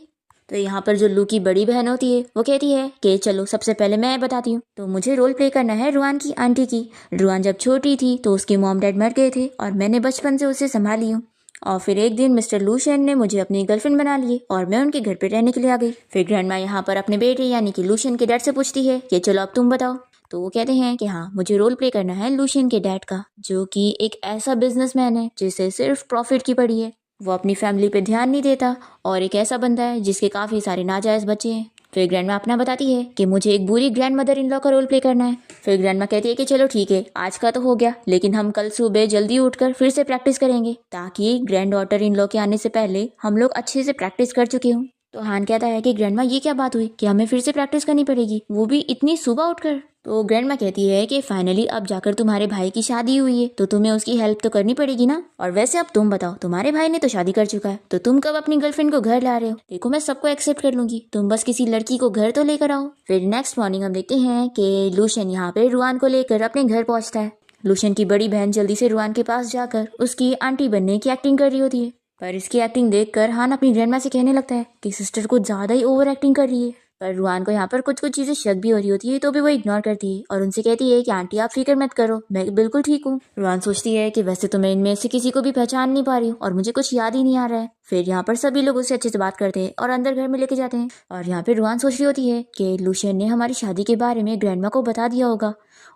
तो यहाँ पर जो लू की बड़ी बहन होती है वो कहती है कि चलो सबसे पहले मैं बताती हूँ, तो मुझे रोल प्ले करना है रुआन की आंटी की। रुआन जब छोटी थी तो उसके मॉम डैड मर गए थे और मैंने बचपन से उसे संभाली हूँ और फिर एक दिन मिस्टर लूशन ने मुझे अपनी गर्लफ्रेंड बना लिए और मैं उनके घर पे रहने के लिए आ गई। फिर ग्रैंडमा यहाँ पर अपने बेटे यानी कि लूशन के डैड से पूछती है कि चलो अब तुम बताओ। तो वो कहते हैं कि हाँ मुझे रोल प्ले करना है लूशन के डैड का, जो कि एक ऐसा बिजनेसमैन है जिसे सिर्फ प्रॉफिट की पड़ी है, वो अपनी फैमिली पे ध्यान नहीं देता और एक ऐसा बंदा है जिसके काफी सारे नाजायज बच्चे हैं। फिर ग्रैंडमा अपना बताती है कि मुझे एक बुरी ग्रैंड मदर इन लॉ का रोल प्ले करना है। फिर ग्रैंडमा कहती है कि चलो ठीक है आज का तो हो गया लेकिन हम कल सुबह जल्दी उठकर फिर से प्रैक्टिस करेंगे ताकि ग्रैंड डॉटर इन लॉ के आने से पहले हम लोग अच्छे से प्रैक्टिस कर चुके हों। तो हान कहता है कि ग्रैंडमा ये क्या बात हुई कि हमें फिर से प्रैक्टिस करनी पड़ेगी, वो भी इतनी सुबह उठकर। तो ग्रैंडमा कहती है कि फाइनली अब जाकर तुम्हारे भाई की शादी हुई है तो तुम्हें उसकी हेल्प तो करनी पड़ेगी ना, और वैसे अब तुम बताओ तुम्हारे भाई ने तो शादी कर चुका है तो तुम कब अपनी गर्लफ्रेंड को घर ला रहे हो। देखो मैं सबको एक्सेप्ट कर लूंगी, तुम बस किसी लड़की को घर तो लेकर आओ। फिर नेक्स्ट मॉर्निंग हम देखते हैं कि लूशन यहाँ पे रुआन को लेकर अपने घर पहुंचता है। लूशन की बड़ी बहन जल्दी से रुआन के पास जाकर उसकी आंटी बनने की एक्टिंग कर रही होती है, पर इसकी एक्टिंग देखकर हान अपनी ग्रैंडमा से कहने लगता है कि सिस्टर कुछ ज्यादा ही ओवर एक्टिंग कर रही है। पर रुआन को यहाँ पर कुछ कुछ चीजें शक भी हो रही होती है तो भी वो इग्नोर करती है और उनसे कहती है कि आंटी आप फिक्र मत करो मैं बिल्कुल ठीक हूँ। रुआन सोचती है कि वैसे तो मैं इनमें से किसी को भी पहचान नहीं पा रही हूँ और मुझे कुछ याद ही नहीं आ रहा है। फिर यहाँ पर सभी लोग उससे अच्छे से बात करते हैं और अंदर घर में लेके जाते हैं और यहाँ पे रुआन सोच रही होती है कि लूशन ने हमारी शादी के बारे में ग्रैंडमा को बता दिया होगा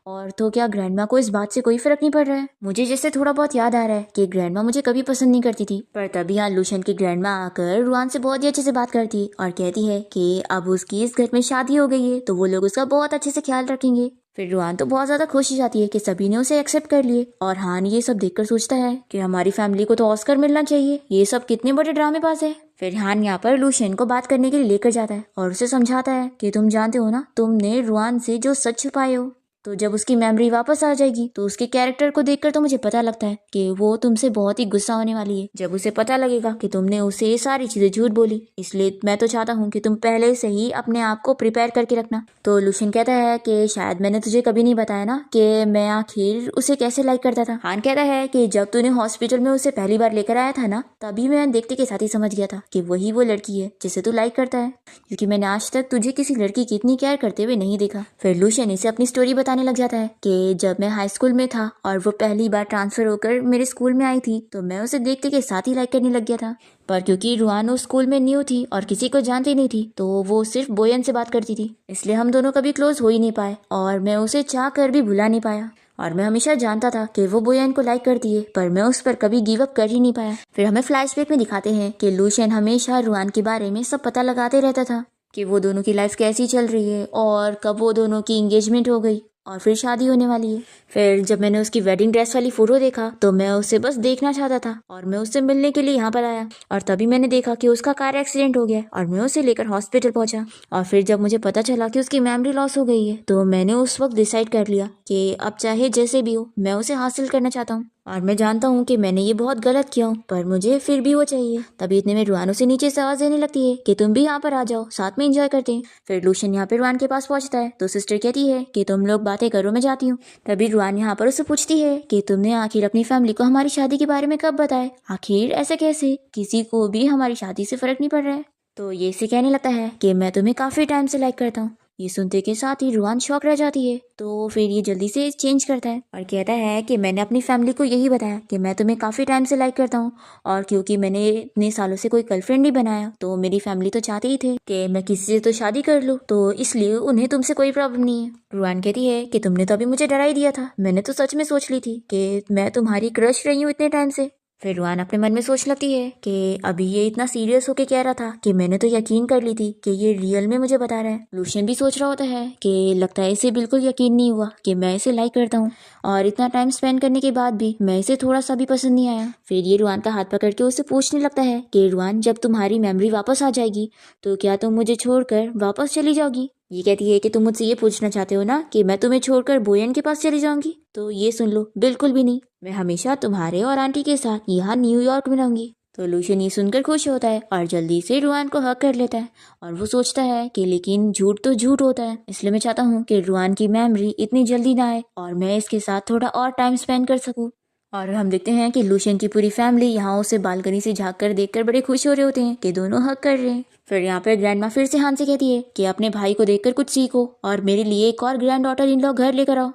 और तो क्या ग्रैंडमा को इस बात से कोई फर्क नहीं पड़ रहा है। मुझे जैसे थोड़ा बहुत याद आ रहा है कि ग्रैंडमा मुझे कभी पसंद नहीं करती थी, पर तभी यहाँ लूशन की ग्रैंडमा आकर रुआन से बहुत ही अच्छे से बात करती है और कहती है कि अब उसकी इस घर में शादी हो गई है तो वो लोग उसका बहुत अच्छे से ख्याल रखेंगे। फिर रुआन तो बहुत ज्यादा खुश हो जाती है कि सभी ने उसे एक्सेप्ट कर लिए और हान ये सब देखकर सोचता है कि हमारी फैमिली को तो ऑस्कर मिलना चाहिए, ये सब कितने बड़े ड्रामेबाज है। फिर हान यहाँ पर लूशन को बात करने के लिए लेकर जाता है और उसे समझाता है कि तुम जानते हो ना तुमने रुआन से जो सच छुपाए हो, तो जब उसकी मेमोरी वापस आ जाएगी तो उसके कैरेक्टर को देखकर तो मुझे पता लगता है कि वो तुमसे बहुत ही गुस्सा होने वाली है जब उसे पता लगेगा कि तुमने उसे ये सारी चीजें झूठ बोली। इसलिए मैं तो चाहता हूँ कि तुम पहले से ही अपने आप को प्रिपेयर करके रखना। तो लूशन कहता है कि शायद मैंने तुझे कभी नहीं बताया ना कि मैं आखिर उसे कैसे लाइक करता था। हान कहता है कि जब तूने हॉस्पिटल में उसे पहली बार लेकर आया था ना तभी मैं देखते के साथ ही समझ गया था कि वही वो लड़की है जिसे तू लाइक करता है। क्योंकि मैंने आज तक तुझे किसी लड़की की इतनी केयर करते हुए नहीं देखा। फिर लूशियन इसे अपनी स्टोरी बताने लग जाता है कि जब मैं हाई स्कूल में था और वो पहली बार ट्रांसफर होकर मेरे स्कूल में आई थी तो मैं उसे देखते के साथ ही लाइक करने लग गया था। पर क्योंकि रुआन उस स्कूल में न्यू थी और किसी को जानती नहीं थी तो वो सिर्फ बोयन से बात करती थी, इसलिए हम दोनों कभी क्लोज हो ही नहीं पाए और मैं उसे चाह कर भी भुला नहीं पाया। और मैं हमेशा जानता था कि वो बोयन को लाइक करती है, पर मैं उस पर कभी गिव अप कर ही नहीं पाया। फिर हमें फ्लैशबैक में दिखाते हैं कि लूशियन हमेशा रुआन के बारे में सब पता लगाते रहता था कि वो दोनों की लाइफ कैसी चल रही है और कब वो दोनों की एंगेजमेंट हो गई और फिर शादी होने वाली है। फिर जब मैंने उसकी वेडिंग ड्रेस वाली फोटो देखा तो मैं उसे बस देखना चाहता था और मैं उससे मिलने के लिए यहाँ पर आया। और तभी मैंने देखा कि उसका कार एक्सीडेंट हो गया और मैं उसे लेकर हॉस्पिटल पहुंचा। और फिर जब मुझे पता चला कि उसकी मेमोरी लॉस हो गई है तो मैंने उस वक्त डिसाइड कर लिया कि अब चाहे जैसे भी हो मैं उसे हासिल करना चाहता हूँ। और मैं जानता हूँ कि मैंने ये बहुत गलत किया हूँ, पर मुझे फिर भी वो चाहिए। तभी इतने में रुआन उसे नीचे से आवाज देने लगती है कि तुम भी यहाँ पर आ जाओ, साथ में एंजॉय करते हैं। फिर लूशियन यहाँ पे रुआन के पास पहुंचता है तो सिस्टर कहती है कि तुम लोग बातें करो, मैं जाती हूँ। तभी रुआन यहाँ पर उससे पूछती है कि तुमने आखिर अपनी फैमिली को हमारी शादी के बारे में कब बताया? आखिर ऐसे कैसे? किसी को भी हमारी शादी से फर्क नहीं पड़ रहा है। तो ये इसे कहने लगता है कि मैं तुम्हें काफी टाइम से लाइक करता हूँ। ये सुनते के साथ ही रुआन शॉक रह जाती है। तो फिर ये जल्दी से चेंज करता है और कहता है कि मैंने अपनी फैमिली को यही बताया कि मैं तुम्हें काफ़ी टाइम से लाइक करता हूँ और क्योंकि मैंने इतने सालों से कोई गर्लफ्रेंड नहीं बनाया तो मेरी फैमिली तो चाहते ही थे कि मैं किसी से तो शादी कर लूँ, तो इसलिए उन्हें तुमसे कोई प्रॉब्लम नहीं है। रुआन कहती है कि तुमने तो अभी मुझे डरा ही दिया था, मैंने तो सच में सोच ली थी कि मैं तुम्हारी क्रश रही हूँ इतने टाइम से। फिर रुआन अपने मन में सोच लगती है कि अभी ये इतना सीरियस होके कह रहा था कि मैंने तो यकीन कर ली थी कि ये रियल में मुझे बता रहा है। लूशियन भी सोच रहा होता है कि लगता है इसे बिल्कुल यकीन नहीं हुआ कि मैं इसे लाइक करता हूँ और इतना टाइम स्पेंड करने के बाद भी मैं इसे थोड़ा सा भी पसंद नहीं आया। फिर ये रुआन का हाथ पकड़ के उसे पूछने लगता है कि रुआन, जब तुम्हारी मेमोरी वापस आ जाएगी तो क्या तुम मुझे छोड़कर वापस चली जाओगी? ये कहती है कि तुम मुझसे ये पूछना चाहते हो ना कि मैं तुम्हें छोड़कर बोयन के पास चली जाऊंगी, तो ये सुन लो, बिल्कुल भी नहीं। मैं हमेशा तुम्हारे और आंटी के साथ यहाँ न्यूयॉर्क में रहूंगी। तो लूशियन ये सुनकर खुश होता है और जल्दी से रुआन को हक कर लेता है और वो सोचता है कि लेकिन झूठ तो झूठ होता है, इसलिए मैं चाहता हूँ कि रुआन की मेमोरी इतनी जल्दी ना आए और मैं इसके साथ थोड़ा और टाइम स्पेंड कर सकूँ। और हम देखते हैं कि लूशियन की पूरी फैमिली यहाँ उसे बालकनी से झाँक कर देखकर बड़े खुश हो रहे होते हैं कि दोनों हक कर रहे हैं। फिर यहाँ पर ग्रैंडमा फिर से हान से कहती है कि अपने भाई को देखकर कुछ सीखो और मेरे लिए एक और ग्रैंड डॉटर इन लॉ घर लेकर आओ।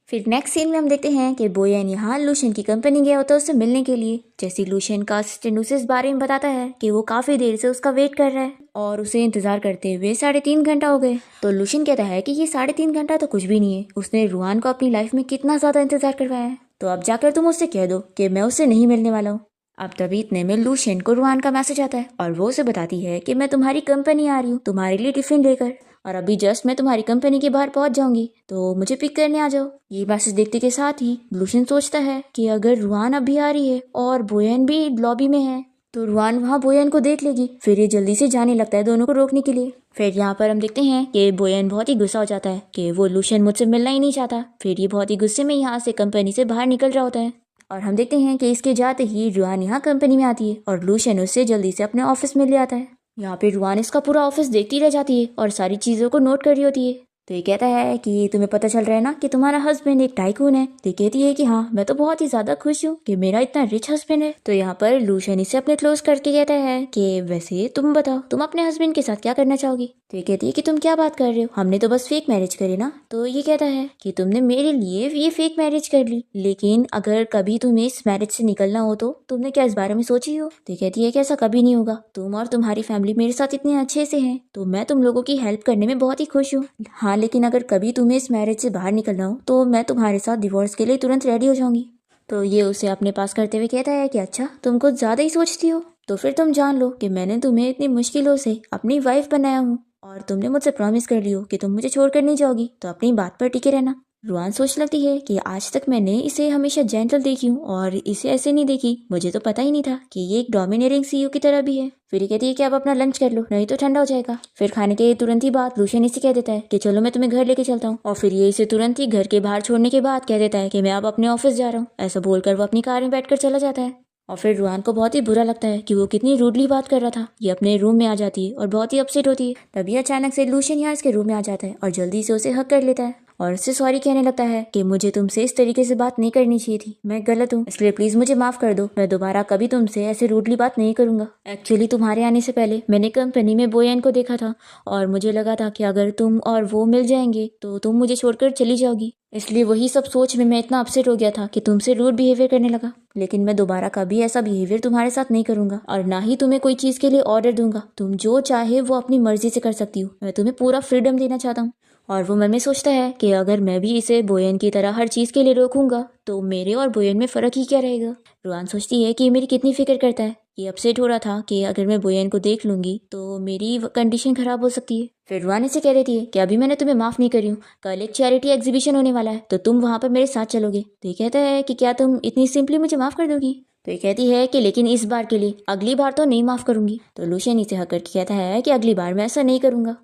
फिर नेक्स्ट सीन में हम देखते हैं कि बोयन यहाँ लूशियन की कंपनी गया होता है उससे मिलने के लिए। जैसे लूशियन का असिस्टेंट उसे इस बारे में बताता है कि वो काफी देर से उसका वेट कर रहा है और उसे इंतजार करते हुए 3.5 घंटा हो गए। तो लूशियन कहता है कि ये 3.5 घंटा तो कुछ भी नहीं है, उसने रुआन को अपनी लाइफ में कितना ज्यादा इंतजार करवाया है, तो अब जाकर तुम उससे कह दो कि मैं उससे नहीं मिलने वाला हूँ। अब तभी इतने में लूशियन को रुआन का मैसेज आता है और वो उसे बताती है कि मैं तुम्हारी कंपनी आ रही हूँ तुम्हारे लिए टिफिन लेकर, और अभी जस्ट मैं तुम्हारी कंपनी के बाहर पहुंच जाऊंगी तो मुझे पिक करने आ जाओ। ये मैसेज देखते के साथ ही लूशियन सोचता है कि अगर रुआन अभी आ रही है और बोयन भी लॉबी में है तो रुआन वहाँ बोयन को देख लेगी। फिर ये जल्दी से जाने लगता है दोनों को रोकने के लिए। फिर यहाँ पर हम देखते हैं कि बोयन बहुत ही गुस्सा हो जाता है कि वो लूशियन मुझसे मिलना ही नहीं चाहता। फिर ये बहुत ही गुस्से में यहाँ से कंपनी से बाहर निकल रहा होता है और हम देखते हैं कि इसके जाते ही रुआन यहाँ कंपनी में आती है और लूशियन उससे जल्दी से अपने ऑफिस में ले आता है। यहाँ पे रुआन इसका पूरा ऑफिस देखती रह जाती है और सारी चीज़ों को नोट कर रही होती है। तो ये कहता है कि तुम्हें पता चल रहा है ना कि तुम्हारा हस्बैंड एक टाइकून है। तो ये कहती है कि हाँ, मैं तो बहुत ही ज्यादा खुश हूँ कि मेरा इतना रिच हस्बैंड है। तो यहाँ पर लूशियन इसे अपने क्लोज करके कहता है कि वैसे तुम बताओ तुम अपने हस्बैंड के साथ क्या करना चाहोगी। तो ये कहती है कि तुम क्या बात कर रहे हो, हमने तो बस फेक मैरिज करी ना। तो ये कहता है कि तुमने मेरे लिए ये फेक मैरिज कर ली, लेकिन अगर कभी तुम्हें इस मैरिज से निकलना हो तो तुमने क्या इस बारे में सोची हो। तो ये कहती है कि ऐसा कभी नहीं होगा, तुम और तुम्हारी फैमिली मेरे साथ इतने अच्छे से हैं तो मैं तुम लोगों की हेल्प करने में बहुत ही खुश हूँ। हाँ, लेकिन अगर कभी तुम्हें इस मैरिज से बाहर निकलना हो तो मैं तुम्हारे साथ डिवोर्स के लिए तुरंत रेडी हो जाऊंगी। तो ये उसे अपने पास करते हुए कहता है कि अच्छा, तुम कुछ ज्यादा ही सोचती हो, तो फिर तुम जान लो कि मैंने तुम्हें इतनी मुश्किलों से अपनी वाइफ बनाया हूँ और तुमने मुझसे प्रॉमिस कर लियो कि तुम मुझे छोड़कर नहीं जाओगी, तो अपनी बात पर टिके रहना। रुआन सोच लगती है कि आज तक मैंने इसे हमेशा जेंटल देखी हूँ और इसे ऐसे नहीं देखी, मुझे तो पता ही नहीं था कि ये एक डोमिनेटिंग सीईओ की तरह भी है। फिर ये कहती है कि अब अपना लंच कर लो नहीं तो ठंडा हो जाएगा। फिर खाने के तुरंत ही बाद लूशियन इसे कह देता है कि चलो मैं तुम्हें घर लेके चलता हूँ, और फिर ये इसे तुरंत ही घर के बाहर छोड़ने के बाद कह देता है कि मैं अब अपने ऑफिस जा रहा हूँ। ऐसा बोलकर वो अपनी कार में बैठकर चला जाता है और फिर रुआन को बहुत ही बुरा लगता है कि वो कितनी रूडली बात कर रहा था। ये अपने रूम में आ जाती है और बहुत ही अपसेट होती है। तभी अचानक से लूशियन यहाँ इसके रूम में आ जाता है और जल्दी से उसे हक कर लेता है और उससे सॉरी कहने लगता है कि मुझे तुमसे इस तरीके से बात नहीं करनी चाहिए थी, मैं गलत हूँ, इसलिए प्लीज मुझे माफ कर दो, मैं दोबारा कभी तुमसे ऐसे रूडली बात नहीं करूंगा। एक्चुअली तुम्हारे आने से पहले मैंने कंपनी में बोयन को देखा था और मुझे लगा था कि अगर तुम और वो मिल जाएंगे तो तुम मुझे छोड़कर चली जाओगी, इसलिए वही सब सोच में मैं इतना अपसेट हो गया था कि तुमसे रूड बिहेवियर करने लगा। लेकिन मैं दोबारा कभी ऐसा बिहेवियर तुम्हारे साथ नहीं करूंगा और ना ही तुम्हें कोई चीज के लिए ऑर्डर दूंगा। तुम जो चाहे वो अपनी मर्जी से कर सकती हो, मैं तुम्हें पूरा फ्रीडम देना चाहता हूँ। और वो मन में सोचता है कि अगर मैं भी इसे बोयन की तरह हर चीज के लिए रोकूंगा तो मेरे और बोयन में फर्क ही क्या रहेगा। रुआन सोचती है कि ये मेरी कितनी फिक्र करता है। ये अपसेट हो रहा था कि अगर मैं बोयन को देख लूंगी तो मेरी कंडीशन खराब हो सकती है। फिर रुआन इसे कह देती है कि अभी मैंने तुम्हें माफ नहीं करी हूँ, कल एक चैरिटी एग्जीबिशन होने वाला है तो तुम वहां पर मेरे साथ चलोगे। तो ये कहता है कि क्या तुम इतनी सिंपली मुझे माफ कर दोगी। तो ये कहती है कि लेकिन इस बार के लिए, अगली बार तो नहीं माफ करूंगी। तो लूशियन इसे हक करके कहता है कि अगली बार मैं ऐसा नहीं करूंगा।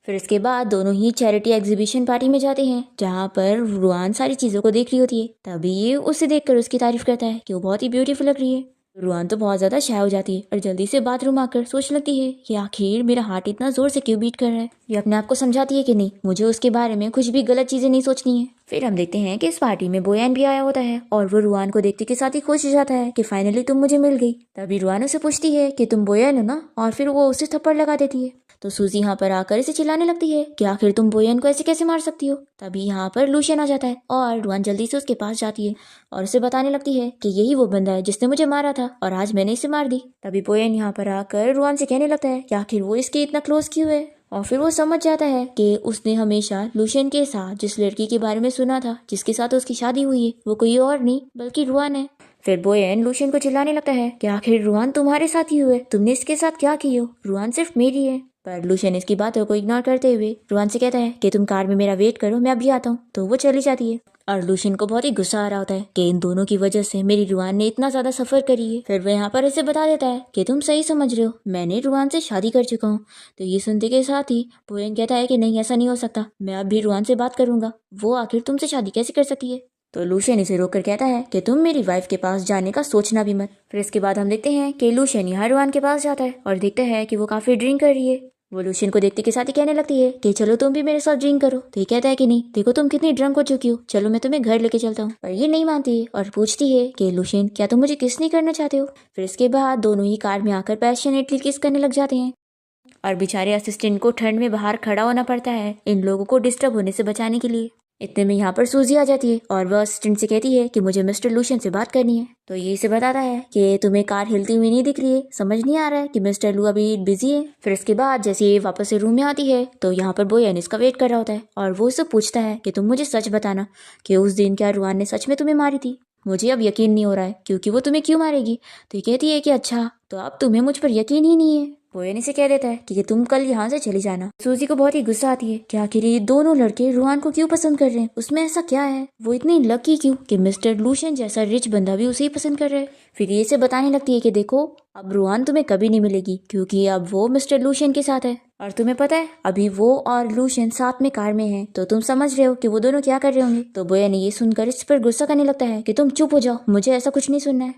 फिर इसके बाद दोनों ही चैरिटी एग्जीबिशन पार्टी में जाते हैं जहाँ पर रुआन सारी चीज़ों को देख रही होती है। तभी ये उसे देखकर उसकी तारीफ करता है कि वो बहुत ही ब्यूटीफुल लग रही है। रुआन तो बहुत ज़्यादा शाय हो जाती है और जल्दी से बाथरूम आकर सोच लगती है कि आखिर मेरा हार्ट इतना ज़ोर से क्यों बीट कर रहा है। ये अपने आप को समझाती है कि नहीं, मुझे उसके बारे में कुछ भी गलत चीज़ें नहीं सोचनी है। फिर हम देखते हैं कि इस पार्टी में बोयान भी आया होता है और वो रुआन को देखते के साथ ही खुश हो जाता है कि फाइनली तुम मुझे मिल गई। तभी रुआन उसे पूछती है कि तुम बोयान हो ना, और फिर वो उसे थप्पड़ लगा देती है। तो सूजी यहाँ पर आकर इसे चिल्लाने लगती है कि आखिर तुम बोयन को ऐसे कैसे मार सकती हो। तभी यहाँ पर लूशियन आ जाता है और रुआन जल्दी से उसके पास जाती है और उसे बताने लगती है कि यही वो बंदा है जिसने मुझे मारा था और आज मैंने इसे मार दी। तभी बोयन यहाँ पर आकर रुआन से कहने लगता है कि आखिर वो इसके इतना क्लोज क्यों है। और फिर वो समझ जाता है कि उसने हमेशा लूशियन के साथ जिस लड़की के बारे में सुना था, जिसके साथ उसकी शादी हुई है, वो कोई और नहीं बल्कि रुआन है। फिर बोयन लूशियन को चिल्लाने लगता है कि आखिर रुआन तुम्हारे साथ ही हुए, तुमने इसके साथ क्या की हो, रुआन सिर्फ मेरी है। पर लूशियन इसकी बातों को इग्नोर करते हुए रुआन से कहता है कि तुम कार में मेरा वेट करो, मैं अभी आता हूँ। तो वो चली जाती है और लूशियन को बहुत ही गुस्सा आ रहा होता है कि इन दोनों की वजह से मेरी रुआन ने इतना ज्यादा सफर करी है। फिर वो यहाँ पर इसे बता देता है कि तुम सही समझ रहे हो, मैंने रुआन से शादी कर चुका हूँ। तो ये सुनते के साथ ही बोयन कहता है कि नहीं, ऐसा नहीं हो सकता, मैं अब भी रुआन से बात करूंगा, वो आखिर तुमसे शादी कैसे कर सकती है। तो लूशियन इसे रोककर कहता है कि तुम मेरी वाइफ के पास जाने का सोचना भी मत। फिर इसके बाद हम देखते हैं कि लूशियन यहाँ रुआन के पास जाता है और देखता है कि वो काफी ड्रिंक कर रही है। वो लूशियन को देखते के साथ ही कहने लगती है कि चलो तुम भी मेरे साथ ड्रिंक करो। तो ये कहता है कि नहीं, देखो तुम कितनी ड्रंक हो चुकी हो, चलो मैं तुम्हें घर लेके चलता हूँ। पर ये नहीं मानती है और पूछती है कि लूशियन क्या तुम मुझे किस नहीं करना चाहते हो। फिर इसके बाद दोनों ही कार में आकर पैशनेटली किस करने लग जाते हैं और बेचारे असिस्टेंट को ठंड में बाहर खड़ा होना पड़ता है इन लोगों को डिस्टर्ब होने से बचाने के लिए। इतने में यहाँ पर सूजी आ जाती है और वह असिस्टेंट से कहती है कि मुझे मिस्टर लूशियन से बात करनी है। तो ये इसे बताता है कि तुम्हें कार हिलती हुई नहीं दिख रही है, समझ नहीं आ रहा है कि मिस्टर लू अभी बिजी है। फिर इसके बाद जैसे ये वापस से रूम में आती है तो यहाँ पर बोयन इसका वेट कर रहा होता है और वो उससे पूछता है कि तुम मुझे सच बताना कि उस दिन क्या रुआन ने सच में तुम्हें मारी थी। मुझे अब यकीन नहीं हो रहा है क्योंकि वो तुम्हें क्यों मारेगी। तो ये कहती है कि अच्छा, तो अब तुम्हें मुझ पर यकीन ही नहीं है। बोयन इसे कह देता है कि तुम कल यहाँ से चली जाना। सूजी को बहुत ही गुस्सा आती है कि आखिर ये दोनों लड़के रुआन को क्यों पसंद कर रहे हैं, उसमें ऐसा क्या है, वो इतनी लकी क्यों कि मिस्टर लूशियन जैसा रिच बंदा भी उसे ही पसंद कर रहा है। फिर ये इसे बताने लगती है कि देखो अब रुआन तुम्हें कभी नहीं मिलेगी क्योंकि अब वो मिस्टर लूशियन के साथ है और तुम्हें पता है अभी वो और लूशियन साथ में कार में है, तो तुम समझ रहे हो कि वो दोनों क्या कर रहे होंगे। तो बोयन ये सुनकर इस पर गुस्सा करने लगता है कि तुम चुप हो जाओ, मुझे ऐसा कुछ नहीं सुनना है।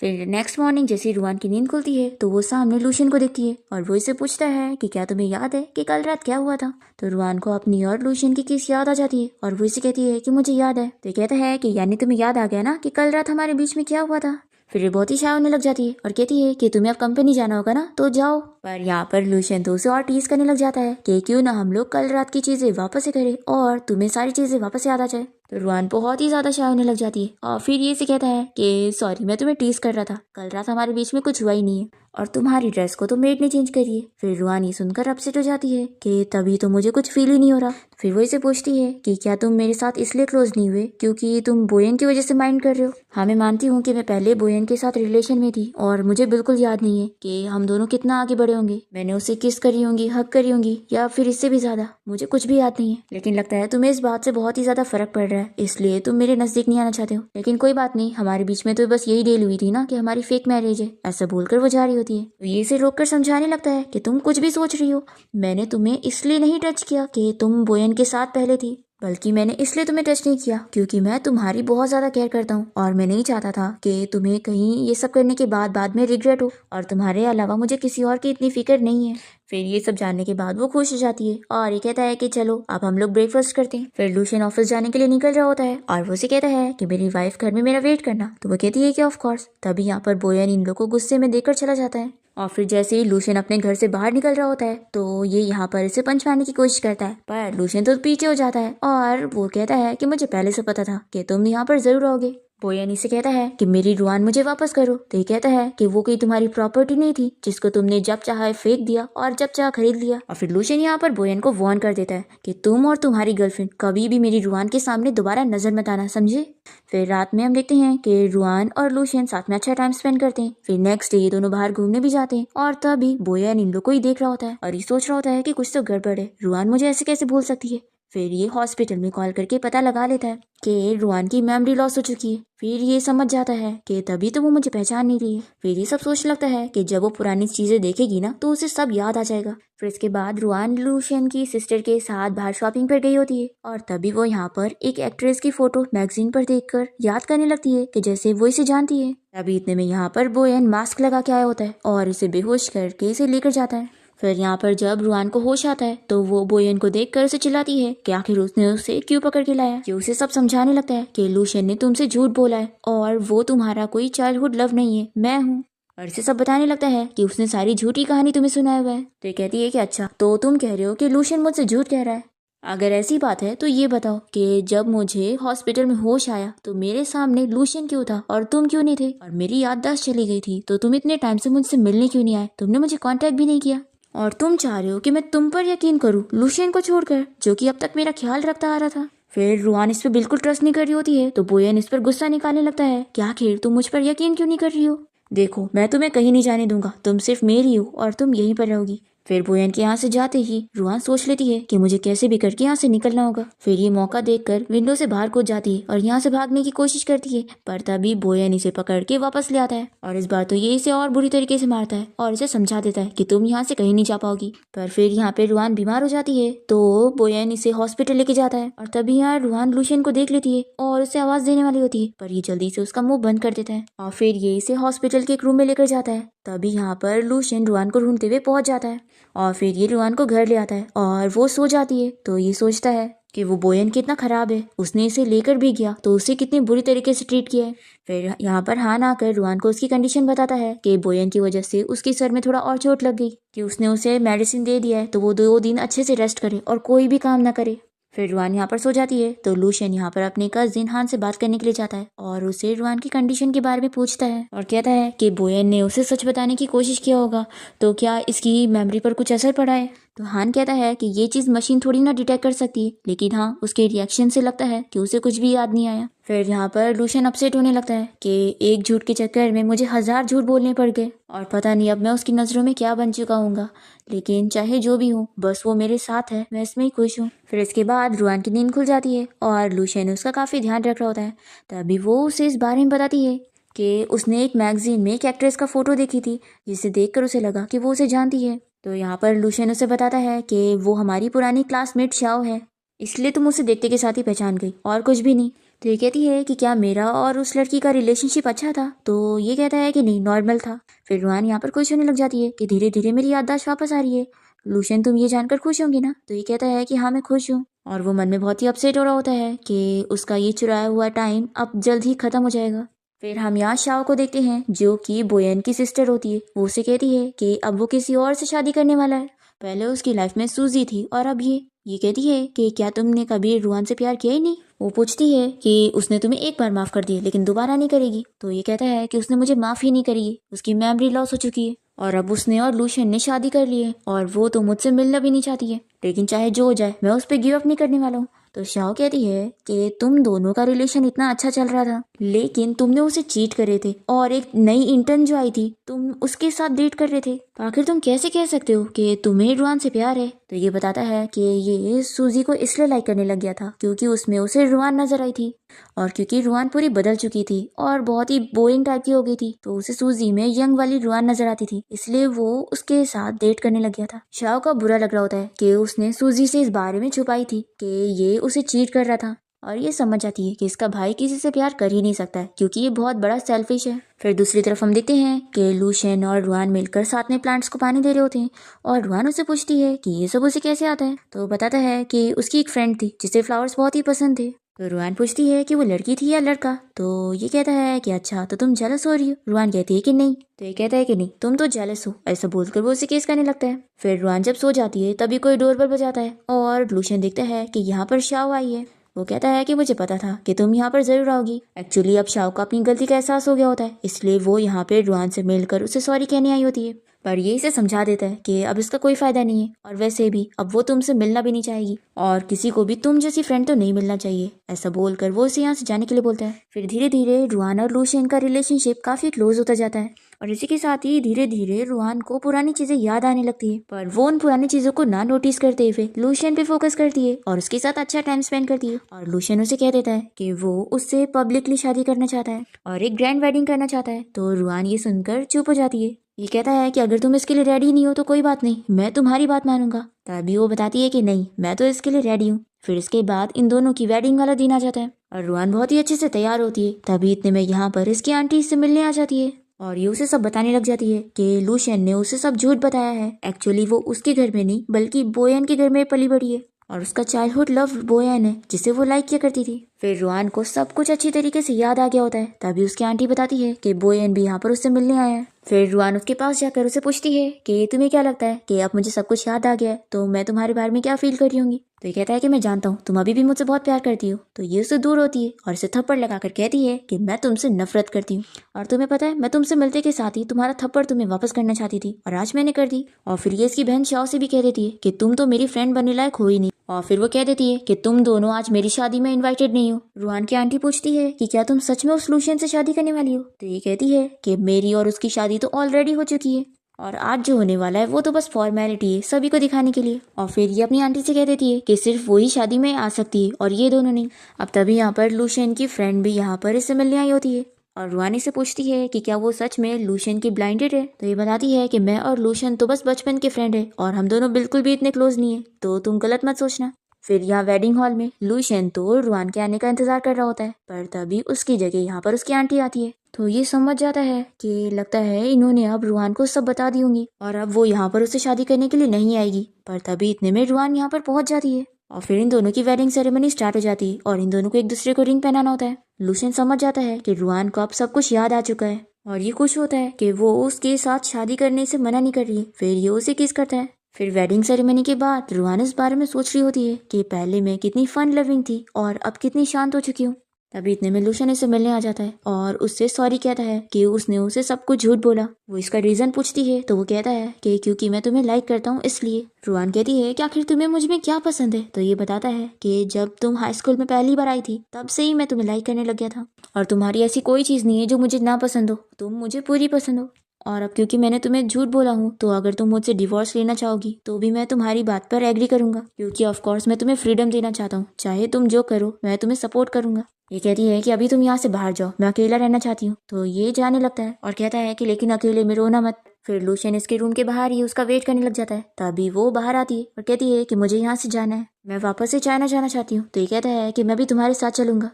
फिर नेक्स्ट मॉर्निंग जैसे रुआन की नींद खुलती है तो वो सामने लूशियन को देखती है और वो इसे पूछता है कि क्या तुम्हें याद है कि कल रात क्या हुआ था। तो रुआन को अपनी और लूशियन की किस याद आ जाती है और वो इसे कहती है कि मुझे याद है। तो कहता है कि यानी तुम्हें याद आ गया ना कि कल रात हमारे बीच में क्या हुआ था। फिर ये बहुत ही शाय होने लग जाती है और कहती है कि तुम्हें अब कंपनी जाना होगा ना, तो जाओ। पर यहाँ पर लूशियन तो उसे और टीज करने लग जाता है कि क्यों ना हम लोग कल रात की चीजें वापस से करें और तुम्हें सारी चीजें वापस याद आ जाए। तो रुआन बहुत ही ज्यादा शाय होने लग जाती है और फिर ये से कहता है कि सॉरी, मैं तुम्हें टीज कर रहा था, कल रात हमारे बीच में कुछ हुआ ही नहीं है और तुम्हारी ड्रेस को तो मेड ने चेंज करी है। फिर रुआन ये सुनकर अपसेट हो जाती है कि तभी तो मुझे कुछ फील ही नहीं हो रहा। फिर वो इसे पूछती है कि क्या तुम मेरे साथ इसलिए क्लोज नहीं हुए क्योंकि तुम बोयन की वजह से माइंड कर रहे हो। हाँ, मैं मानती हूँ कि मैं पहले बोयन के साथ रिलेशन में थी और मुझे बिल्कुल याद नहीं है कि हम दोनों कितना आगे बढ़े होंगे, मैंने उसे किस करी होंगी, हक करी होंगी या फिर इससे भी ज्यादा, मुझे कुछ भी याद नहीं है। लेकिन लगता है तुम्हें इस बात से बहुत ही ज्यादा फर्क पड़ रहा है, इसलिए तुम मेरे नजदीक नहीं आना चाहते हो। लेकिन कोई बात नहीं, हमारे बीच में तो बस यही डील हुई थी ना कि हमारी फेक मैरिज है। ऐसा बोलकर वो जा रही होती है तो ये इसे रोककर समझाने लगता है कि तुम कुछ भी सोच रही हो, मैंने तुम्हें इसलिए नहीं टच किया कि तुम बोयन के साथ पहले थी, बल्कि मैंने इसलिए तुम्हें टच नहीं किया क्योंकि मैं तुम्हारी बहुत ज़्यादा केयर करता हूँ और मैं नहीं चाहता था कि तुम्हें कहीं ये सब करने के बाद में रिग्रेट हो, और तुम्हारे अलावा मुझे किसी और की इतनी फिक्र नहीं है। फिर ये सब जानने के बाद वो खुश हो जाती है और ये कहता है कि चलो अब हम लोग ब्रेकफास्ट करते हैं। फिर लूशियन ऑफिस जाने के लिए निकल रहा होता है और वो उसे कहता है कि मेरी वाइफ घर में मेरा वेट करना, तो वो कहती है कि ऑफ कोर्स। तभी यहाँ पर बोयन इन लोग को गुस्से में देखकर चला जाता है और फिर जैसे ही लूशियन अपने घर से बाहर निकल रहा होता है तो ये यहाँ पर इसे पंच मारने की कोशिश करता है, पर लूशियन तो पीछे हो जाता है और वो कहता है कि मुझे पहले से पता था कि तुम यहाँ पर जरूर आओगे। बोयन इसे कहता है कि मेरी रुआन मुझे वापस करो, तो ये कहता है कि वो कोई तुम्हारी प्रॉपर्टी नहीं थी जिसको तुमने जब चाहा फेंक दिया और जब चाहा खरीद लिया। और फिर लूशियन यहाँ पर बोयन को वार्न कर देता है कि तुम और तुम्हारी गर्लफ्रेंड कभी भी मेरी रुआन के सामने दोबारा नजर मत आना, समझे। फिर रात में हम देखते हैं कि रुआन और लूशियन साथ में अच्छा टाइम स्पेंड करते हैं। फिर नेक्स्ट डे ये दोनों बाहर घूमने भी जाते हैं और तभी बोयन इन लोग को ही देख रहा होता है और ये सोच रहा होता है कि कुछ तो गड़बड़ है, रुआन मुझे ऐसे कैसे भूल सकती है। फिर ये हॉस्पिटल में कॉल करके पता लगा लेता है कि रुआन की मेमोरी लॉस हो चुकी है। फिर ये समझ जाता है कि तभी तो वो मुझे पहचान नहीं रही है। फिर ये सब सोचने लगता है कि जब वो पुरानी चीजें देखेगी ना तो उसे सब याद आ जाएगा। फिर इसके बाद रुआन लूशियन की सिस्टर के साथ बाहर शॉपिंग पर गई होती है और तभी वो यहाँ पर एक एक्ट्रेस की फोटो मैगजीन पर देखकर याद करने लगती है कि जैसे वो इसे जानती है। तभी इतने में यहाँ पर बोयन मास्क लगा के आया होता है और इसे बेहोश करके इसे लेकर जाता है। फिर यहाँ पर जब रुआन को होश आता है तो वो बोयन को देखकर उसे चिल्लाती है कि आखिर उसने उसे क्यों पकड़ के लाया। ये उसे सब समझाने लगता है कि लूशियन ने तुमसे झूठ बोला है और वो तुम्हारा कोई चाइल्डहुड लव नहीं है, मैं हूँ। और इसे सब बताने लगता है कि उसने सारी झूठी कहानी तुम्हें सुनाया हुआ है। तो ये कहती है कि अच्छा, तो तुम कह रहे हो कि लूशियन मुझसे झूठ कह रहा है। अगर ऐसी बात है तो ये बताओ कि जब मुझे हॉस्पिटल में होश आया तो मेरे सामने लूशियन क्यों था और तुम क्यों नहीं थे, और मेरी याददाश्त चली गई थी तो तुम इतने टाइम से मुझसे मिलने क्यों नहीं आए, तुमने मुझे कांटेक्ट भी नहीं किया, और तुम चाह रहे हो कि मैं तुम पर यकीन करूं लूशियन को छोड़कर जो कि अब तक मेरा ख्याल रखता आ रहा था। फिर रुआन इस पर बिल्कुल ट्रस्ट नहीं कर रही होती है तो बोयन इस पर गुस्सा निकालने लगता है कि आखिर तुम मुझ पर यकीन क्यों नहीं कर रही हो। देखो, मैं तुम्हें कहीं नहीं जाने दूंगा, तुम सिर्फ मेरी हो और तुम यहीं पर रहोगी। फिर बोयन के यहाँ से जाते ही रुआन सोच लेती है कि मुझे कैसे भी करके यहाँ से निकलना होगा। फिर ये मौका देखकर विंडो से बाहर कूद जाती है और यहाँ से भागने की कोशिश करती है, पर तभी बोयन इसे पकड़ के वापस ले आता है और इस बार तो ये इसे और बुरी तरीके से मारता है और इसे समझा देता है कि तुम यहाँ से कहीं नहीं जा पाओगी। पर फिर यहाँ पे रुआन बीमार हो जाती है तो बोयन इसे हॉस्पिटल लेके जाता है और तभी यहाँ रुआन लूशियन को देख लेती है और उसे आवाज देने वाली होती है, पर ये जल्दी से उसका मुंह बंद कर देता है और फिर ये इसे हॉस्पिटल के एक रूम में लेकर जाता है। तभी यहाँ पर लूशियन रुआन को ढूंढते हुए पहुंच जाता है और फिर ये रुआन को घर ले आता है और वो सो जाती है। तो ये सोचता है कि वो बोयन कितना खराब है, उसने इसे लेकर भी गया तो उसे कितनी बुरी तरीके से ट्रीट किया है। फिर यहाँ पर हान आकर रुआन को उसकी कंडीशन बताता है कि बोयन की वजह से उसके सर में थोड़ा और चोट लग गई, कि उसने उसे मेडिसिन दे दिया है तो वो 2 दिन अच्छे से रेस्ट करे और कोई भी काम ना करे। फिर रुआन यहाँ पर सो जाती है तो लूशियन यहाँ पर अपने कजिन हान से बात करने के लिए जाता है और उसे रुआन की कंडीशन के बारे में पूछता है और कहता है कि बोयन ने उसे सच बताने की कोशिश किया होगा तो क्या इसकी मेमोरी पर कुछ असर पड़ा है। तो हान कहता है कि ये चीज मशीन थोड़ी ना डिटेक्ट कर सकती है, लेकिन हाँ उसके रिएक्शन से लगता है कि उसे कुछ भी याद नहीं आया। फिर यहाँ पर लूशियन अपसेट होने लगता है कि एक झूठ के चक्कर में मुझे 1000 झूठ बोलने पड़ गए और पता नहीं अब मैं उसकी नजरों में क्या बन चुका हूँ, लेकिन चाहे जो भी हो बस वो मेरे साथ है, मैं इसमें ही खुश हूँ। फिर इसके बाद रुआन की नींद खुल जाती है और लूशियन उसका काफी ध्यान रख रहा होता है। तभी वो उसे इस बारे में बताती है कि उसने एक मैगजीन में एक एक्ट्रेस का फोटो देखी थी जिसे देखकर उसे लगा कि वो उसे जानती है। तो यहाँ पर लूशियन उसे बताता है कि वो हमारी पुरानी क्लासमेट शाओ है, इसलिए तुम उसे देखते के साथ ही पहचान गई और कुछ भी नहीं। तो ये कहती है कि क्या मेरा और उस लड़की का रिलेशनशिप अच्छा था, तो ये कहता है कि नहीं, नॉर्मल था। फिर रुआन यहाँ पर खुश होने लग जाती है कि धीरे धीरे मेरी याददाश्त वापस आ रही है। लूशियन, तुम ये जानकर खुश होंगे ना। तो ये कहता है कि हाँ मैं खुश हूँ, और वो मन में बहुत ही अपसेट हो रहा होता है कि उसका ये चुराया हुआ टाइम अब जल्द ही खत्म हो जाएगा। फिर हम यहाँ शाओ को देखते हैं जो कि बोयन की सिस्टर होती है। वो उसे कहती है कि अब वो किसी और से शादी करने वाला है। पहले उसकी लाइफ में सूजी थी और अब ये कहती है कि क्या तुमने कभी रुआन से प्यार किया ही नहीं। वो पूछती है कि उसने तुम्हें एक बार माफ कर दिया लेकिन दोबारा नहीं करेगी। तो ये कहता है कि उसने मुझे माफ ही नहीं करी, उसकी मेमोरी लॉस हो चुकी है और अब उसने और लूशियन ने शादी कर ली है और वो तो मुझसे मिलना भी नहीं चाहती है, लेकिन चाहे जो हो जाए मैं उस पर गिव अप नहीं करने वाला हूँ। तो शाओ कहती है कि तुम दोनों का रिलेशन इतना अच्छा चल रहा था लेकिन तुमने उसे चीट करे थे और एक नई इंटर्न जो आई थी तुम उसके साथ डेट कर रहे थे, तो आखिर तुम कैसे कह सकते हो कि तुम्हें रुआन से प्यार है। तो ये बताता है कि ये सूजी को इसलिए लाइक करने लग गया था क्योंकि उसमें उसे रुआन नजर आई थी, और क्योंकि रुआन पूरी बदल चुकी थी और बहुत ही बोरिंग टाइप की हो गई थी, तो उसे सूजी में यंग वाली रुआन नजर आती थी, इसलिए वो उसके साथ डेट करने लग गया था। शाओ का बुरा लग रहा होता है कि उसने सूजी से इस बारे में छुपाई थी कि ये उसे चीट कर रहा था, और ये समझ जाती है कि इसका भाई किसी से प्यार कर ही नहीं सकता है क्योंकि ये बहुत बड़ा सेल्फिश है। फिर दूसरी तरफ हम देखते हैं कि लूशियन और रुआन मिलकर साथ में प्लांट्स को पानी दे रहे होते हैं, और रुआन उससे पूछती है कि ये सब उसे कैसे आता है, तो बताता है कि उसकी एक फ्रेंड थी जिसे फ्लावर्स बहुत ही पसंद थे। तो रुआन पूछती है कि वो लड़की थी या लड़का, तो ये कहता है कि अच्छा तो तुम जेलस हो रही हो। रुआन कहती है कि नहीं, तो ये कहता है कि नहीं तुम तो जेलस हो। ऐसा बोलकर वो उसे केस करने लगता है। फिर रुआन जब सो जाती है तभी कोई डोर बेल बजाता है और लूशियन देखता है कि यहाँ पर शाओ आई है। वो कहता है कि मुझे पता था कि तुम यहाँ पर जरूर आओगी। एक्चुअली अब शाओ को अपनी गलती का एहसास हो गया होता है, इसलिए वो यहाँ पे रुआन से मिलकर उसे सॉरी कहने आई होती है, पर ये इसे समझा देता है कि अब इसका कोई फायदा नहीं है, और वैसे भी अब वो तुमसे मिलना भी नहीं चाहेगी और किसी को भी तुम जैसी फ्रेंड तो नहीं मिलना चाहिए। ऐसा बोलकर वो उसे यहाँ से जाने के लिए बोलता है। फिर धीरे धीरे रुआन और लूशियन का रिलेशनशिप काफी क्लोज होता जाता है, और इसी के साथ ही धीरे धीरे रुआन को पुरानी चीजें याद आने लगती है, पर वो उन पुरानी चीजों को ना नोटिस करते हुए लूशियन पे फोकस करती है और उसके साथ अच्छा टाइम स्पेंड करती है। और लूशियन उसे कह देता है कि वो उससे पब्लिकली शादी करना चाहता है और एक ग्रैंड वेडिंग करना चाहता है। तो रुआन ये सुनकर चुप हो जाती है। ये कहता है कि अगर तुम इसके लिए रेडी नहीं हो तो कोई बात नहीं, मैं तुम्हारी बात मानूंगा। तभी वो बताती है कि नहीं, मैं तो इसके लिए रेडी हूँ। फिर इसके बाद इन दोनों की वेडिंग वाला दिन आ जाता है और रुआन बहुत ही अच्छे से तैयार होती है। तभी इतने में यहाँ पर इसकी आंटी इससे मिलने आ जाती है और ये उसे सब बताने लग जाती है कि लूशियन ने उसे सब झूठ बताया है। एक्चुअली वो उसके घर में नहीं बल्कि बोयन के घर में पली बड़ी है, और उसका चाइल्डहुड लव बोयन है जिसे वो लाइक किया करती थी। फिर रुआन को सब कुछ अच्छी तरीके से याद आ गया होता है। तभी उसकी आंटी बताती है कि बोयन भी यहाँ पर उससे मिलने आया है। फिर रुआन उसके पास जाकर उसे पूछती है कि तुम्हें क्या लगता है कि अब मुझे सब कुछ याद आ गया है तो मैं तुम्हारे बारे में क्या फील कर रही होंगी। तो ये कहता है कि मैं जानता हूँ तुम अभी भी मुझसे बहुत प्यार करती हो। तो ये उससे दूर होती है और उसे थप्पड़ लगाकर कहती है कि मैं तुमसे नफरत करती हूँ, और तुम्हें पता है मैं तुमसे मिलते के साथ ही तुम्हारा थप्पड़ तुम्हें वापस करना चाहती थी और आज मैंने कर दी। और फिर ये इसकी बहन शाओ से भी कह देती है कि तुम तो मेरी फ्रेंड बनने लायक हो ही नहीं, और फिर वो कह देती है कि तुम दोनों आज मेरी शादी में इनवाइटेड नहीं हो। रुआन की आंटी पूछती है कि क्या तुम सच में उस लूशियन से शादी करने वाली हो। तो ये कहती है कि मेरी और उसकी शादी तो ऑलरेडी हो चुकी है और आज जो होने वाला है वो तो बस फॉर्मेलिटी है सभी को दिखाने के लिए। और फिर ये अपनी आंटी से कह देती है कि सिर्फ वही शादी में आ सकती है और ये दोनों नहीं। अब तभी यहाँ पर लूशियन की फ्रेंड भी यहाँ पर इससे मिलने आई होती है और रुआन से पूछती है कि क्या वो सच में लूशियन की ब्लाइंडेड है। तो ये बताती है कि मैं और लूशियन तो बस बचपन के फ्रेंड है और हम दोनों बिल्कुल भी इतने क्लोज नहीं है, तो तुम गलत मत सोचना। फिर यहाँ वेडिंग हॉल में लूशियन तो रुआन के आने का इंतजार कर रहा होता है, पर तभी उसकी जगह यहाँ पर उसकी आंटी आती है। तो ये समझ जाता है कि लगता है इन्होंने अब रुआन को सब बता दी होंगी और अब वो यहाँ पर उससे शादी करने के लिए नहीं आएगी। पर तभी इतने में रुआन यहाँ पर पहुंच जाती है और फिर इन दोनों की वेडिंग सेरेमनी स्टार्ट हो जाती है और इन दोनों को एक दूसरे को रिंग पहनाना होता है। लूशियन समझ जाता है कि रुआन को अब सब कुछ याद आ चुका है और ये खुश होता है कि वो उसके साथ शादी करने से मना नहीं कर रही है। फिर ये उसे किस करता है। फिर वेडिंग सेरेमनी के बाद रुआन इस बारे में सोच रही होती है कि पहले मैं कितनी फन लविंग थी और अब कितनी शांत हो चुकी हूँ। तभी इतने में लूशियन इससे मिलने आ जाता है और उससे सॉरी कहता है कि उसने उसे सब कुछ झूठ बोला। वो इसका रीजन पूछती है तो वो कहता है कि क्योंकि मैं तुम्हें लाइक करता हूँ इसलिए। रुआन कहती है कि आखिर तुम्हें मुझ में क्या पसंद है। तो ये बताता है कि जब तुम हाई स्कूल में पहली बार आई थी तब से ही मैं तुम्हें लाइक करने लग गया था और तुम्हारी ऐसी कोई चीज नहीं है जो मुझे ना पसंद हो, तुम मुझे पूरी पसंद हो। और अब क्योंकि मैंने तुम्हें झूठ बोला हूँ तो अगर तुम मुझसे डिवोर्स लेना चाहोगी तो भी मैं तुम्हारी बात पर एग्री करूंगा, क्योंकि ऑफ कोर्स मैं तुम्हें फ्रीडम देना चाहता हूँ। चाहे तुम जो करो मैं तुम्हें सपोर्ट करूंगा। ये कहती है कि अभी तुम यहाँ से बाहर जाओ, मैं अकेला रहना चाहती हूँ। तो ये जाने लगता है और कहता है कि लेकिन अकेले में रोना मत। फिर लूशियन इसके रूम के बाहर ही उसका वेट करने लग जाता है। तभी वो बाहर आती है और कहती है कि मुझे यहाँ से जाना है, मैं वापस से चाइना जाना चाहती हूँ। तो ये कहता है कि मैं भी तुम्हारे साथ चलूंगा।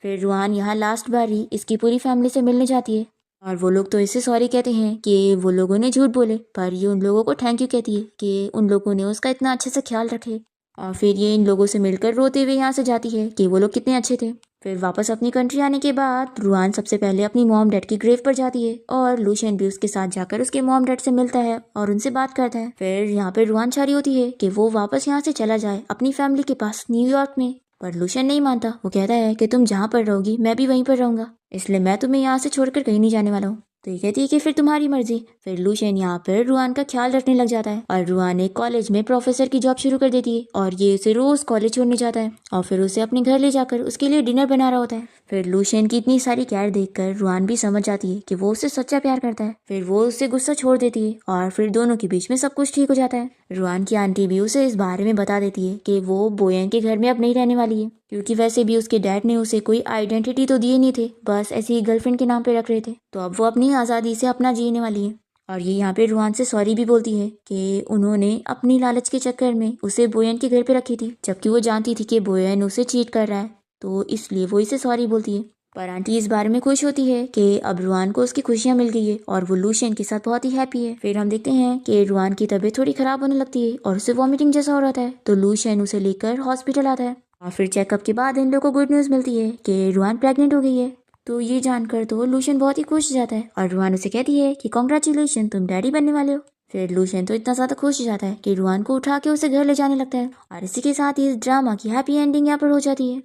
फिर रुआन यहाँ लास्ट बार ही इसकी पूरी फैमिली से मिलने जाती है और वो लोग तो इसे सॉरी कहते हैं कि वो लोगों ने झूठ बोले, पर ये उन लोगों को थैंक यू कहती है कि उन लोगों ने उसका इतना अच्छे से ख्याल रखे। और फिर ये इन लोगों से मिलकर रोते हुए यहाँ से जाती है कि वो लोग कितने अच्छे थे। फिर वापस अपनी कंट्री आने के बाद रुआन सबसे पहले अपनी मॉम डैड की ग्रेव पर जाती है और लूशियन भी उसके साथ जाकर उसके मॉम डैड से मिलता है और उनसे बात करता है। फिर यहाँ पे रुआन चाह रही होती है कि वो वापस यहाँ से चला जाए अपनी फैमिली के पास न्यूयॉर्क में, पर लूशियन नहीं मानता। वो कहता है कि तुम जहाँ पर रहोगी मैं भी वहीं पर रहूंगा, इसलिए मैं तुम्हें यहाँ से छोड़कर कहीं नहीं जाने वाला हूँ। तो ये कहती है कि फिर तुम्हारी मर्जी। फिर लूशियन यहाँ पर रुआन का ख्याल रखने लग जाता है और रुआन एक कॉलेज में प्रोफेसर की जॉब शुरू कर देती है और ये उसे रोज कॉलेज छोड़ने जाता है और फिर उसे अपने घर ले जाकर उसके लिए डिनर बना रहा होता है। फिर लूशियन की इतनी सारी केयर देखकर रुआन भी समझ जाती है कि वो उससे सच्चा प्यार करता है। फिर वो उससे गुस्सा छोड़ देती है और फिर दोनों के बीच में सब कुछ ठीक हो जाता है। रुआन की आंटी भी उसे इस बारे में बता देती है कि वो बोयन के घर में अब नहीं रहने वाली है, क्योंकि वैसे भी उसके डैड ने उसे कोई आइडेंटिटी तो दिए नहीं थे, बस ऐसी ही गर्लफ्रेंड के नाम पे रख रहे थे। तो अब वो अपनी आज़ादी से अपना जीने वाली है। और ये यहाँ पे रुआन से सॉरी भी बोलती है कि उन्होंने अपनी लालच के चक्कर में उसे बोयन के घर पे रखी थी, जबकि वो जानती थी कि बोयन उसे चीट कर रहा है, तो इसलिए वो इसे सॉरी बोलती है। पर आंटी इस बारे में खुश होती है कि अब रुआन को उसकी खुशियां मिल गई है और वो लूशियन के साथ बहुत ही हैप्पी है। फिर हम देखते हैं कि रुआन की तबीयत थोड़ी खराब होने लगती है और उसे वॉमिटिंग जैसा हो रहा है, तो लूशियन उसे लेकर हॉस्पिटल आता है और फिर चेकअप के बाद इन लोगों को गुड न्यूज़ मिलती है कि रुआन प्रेग्नेंट हो गई है। तो ये जानकर तो लूशियन बहुत ही खुश हो जाता है और रुआन उसे कहती है कि कॉन्ग्रेचुलेशन, तुम डैडी बनने वाले हो। फिर लूशियन तो इतना ज़्यादा खुश हो जाता है कि रुआन को उठा के उसे घर ले जाने लगता है और इसी के साथ ही इस ड्रामा की हैप्पी एंडिंग यहाँ पर हो जाती है।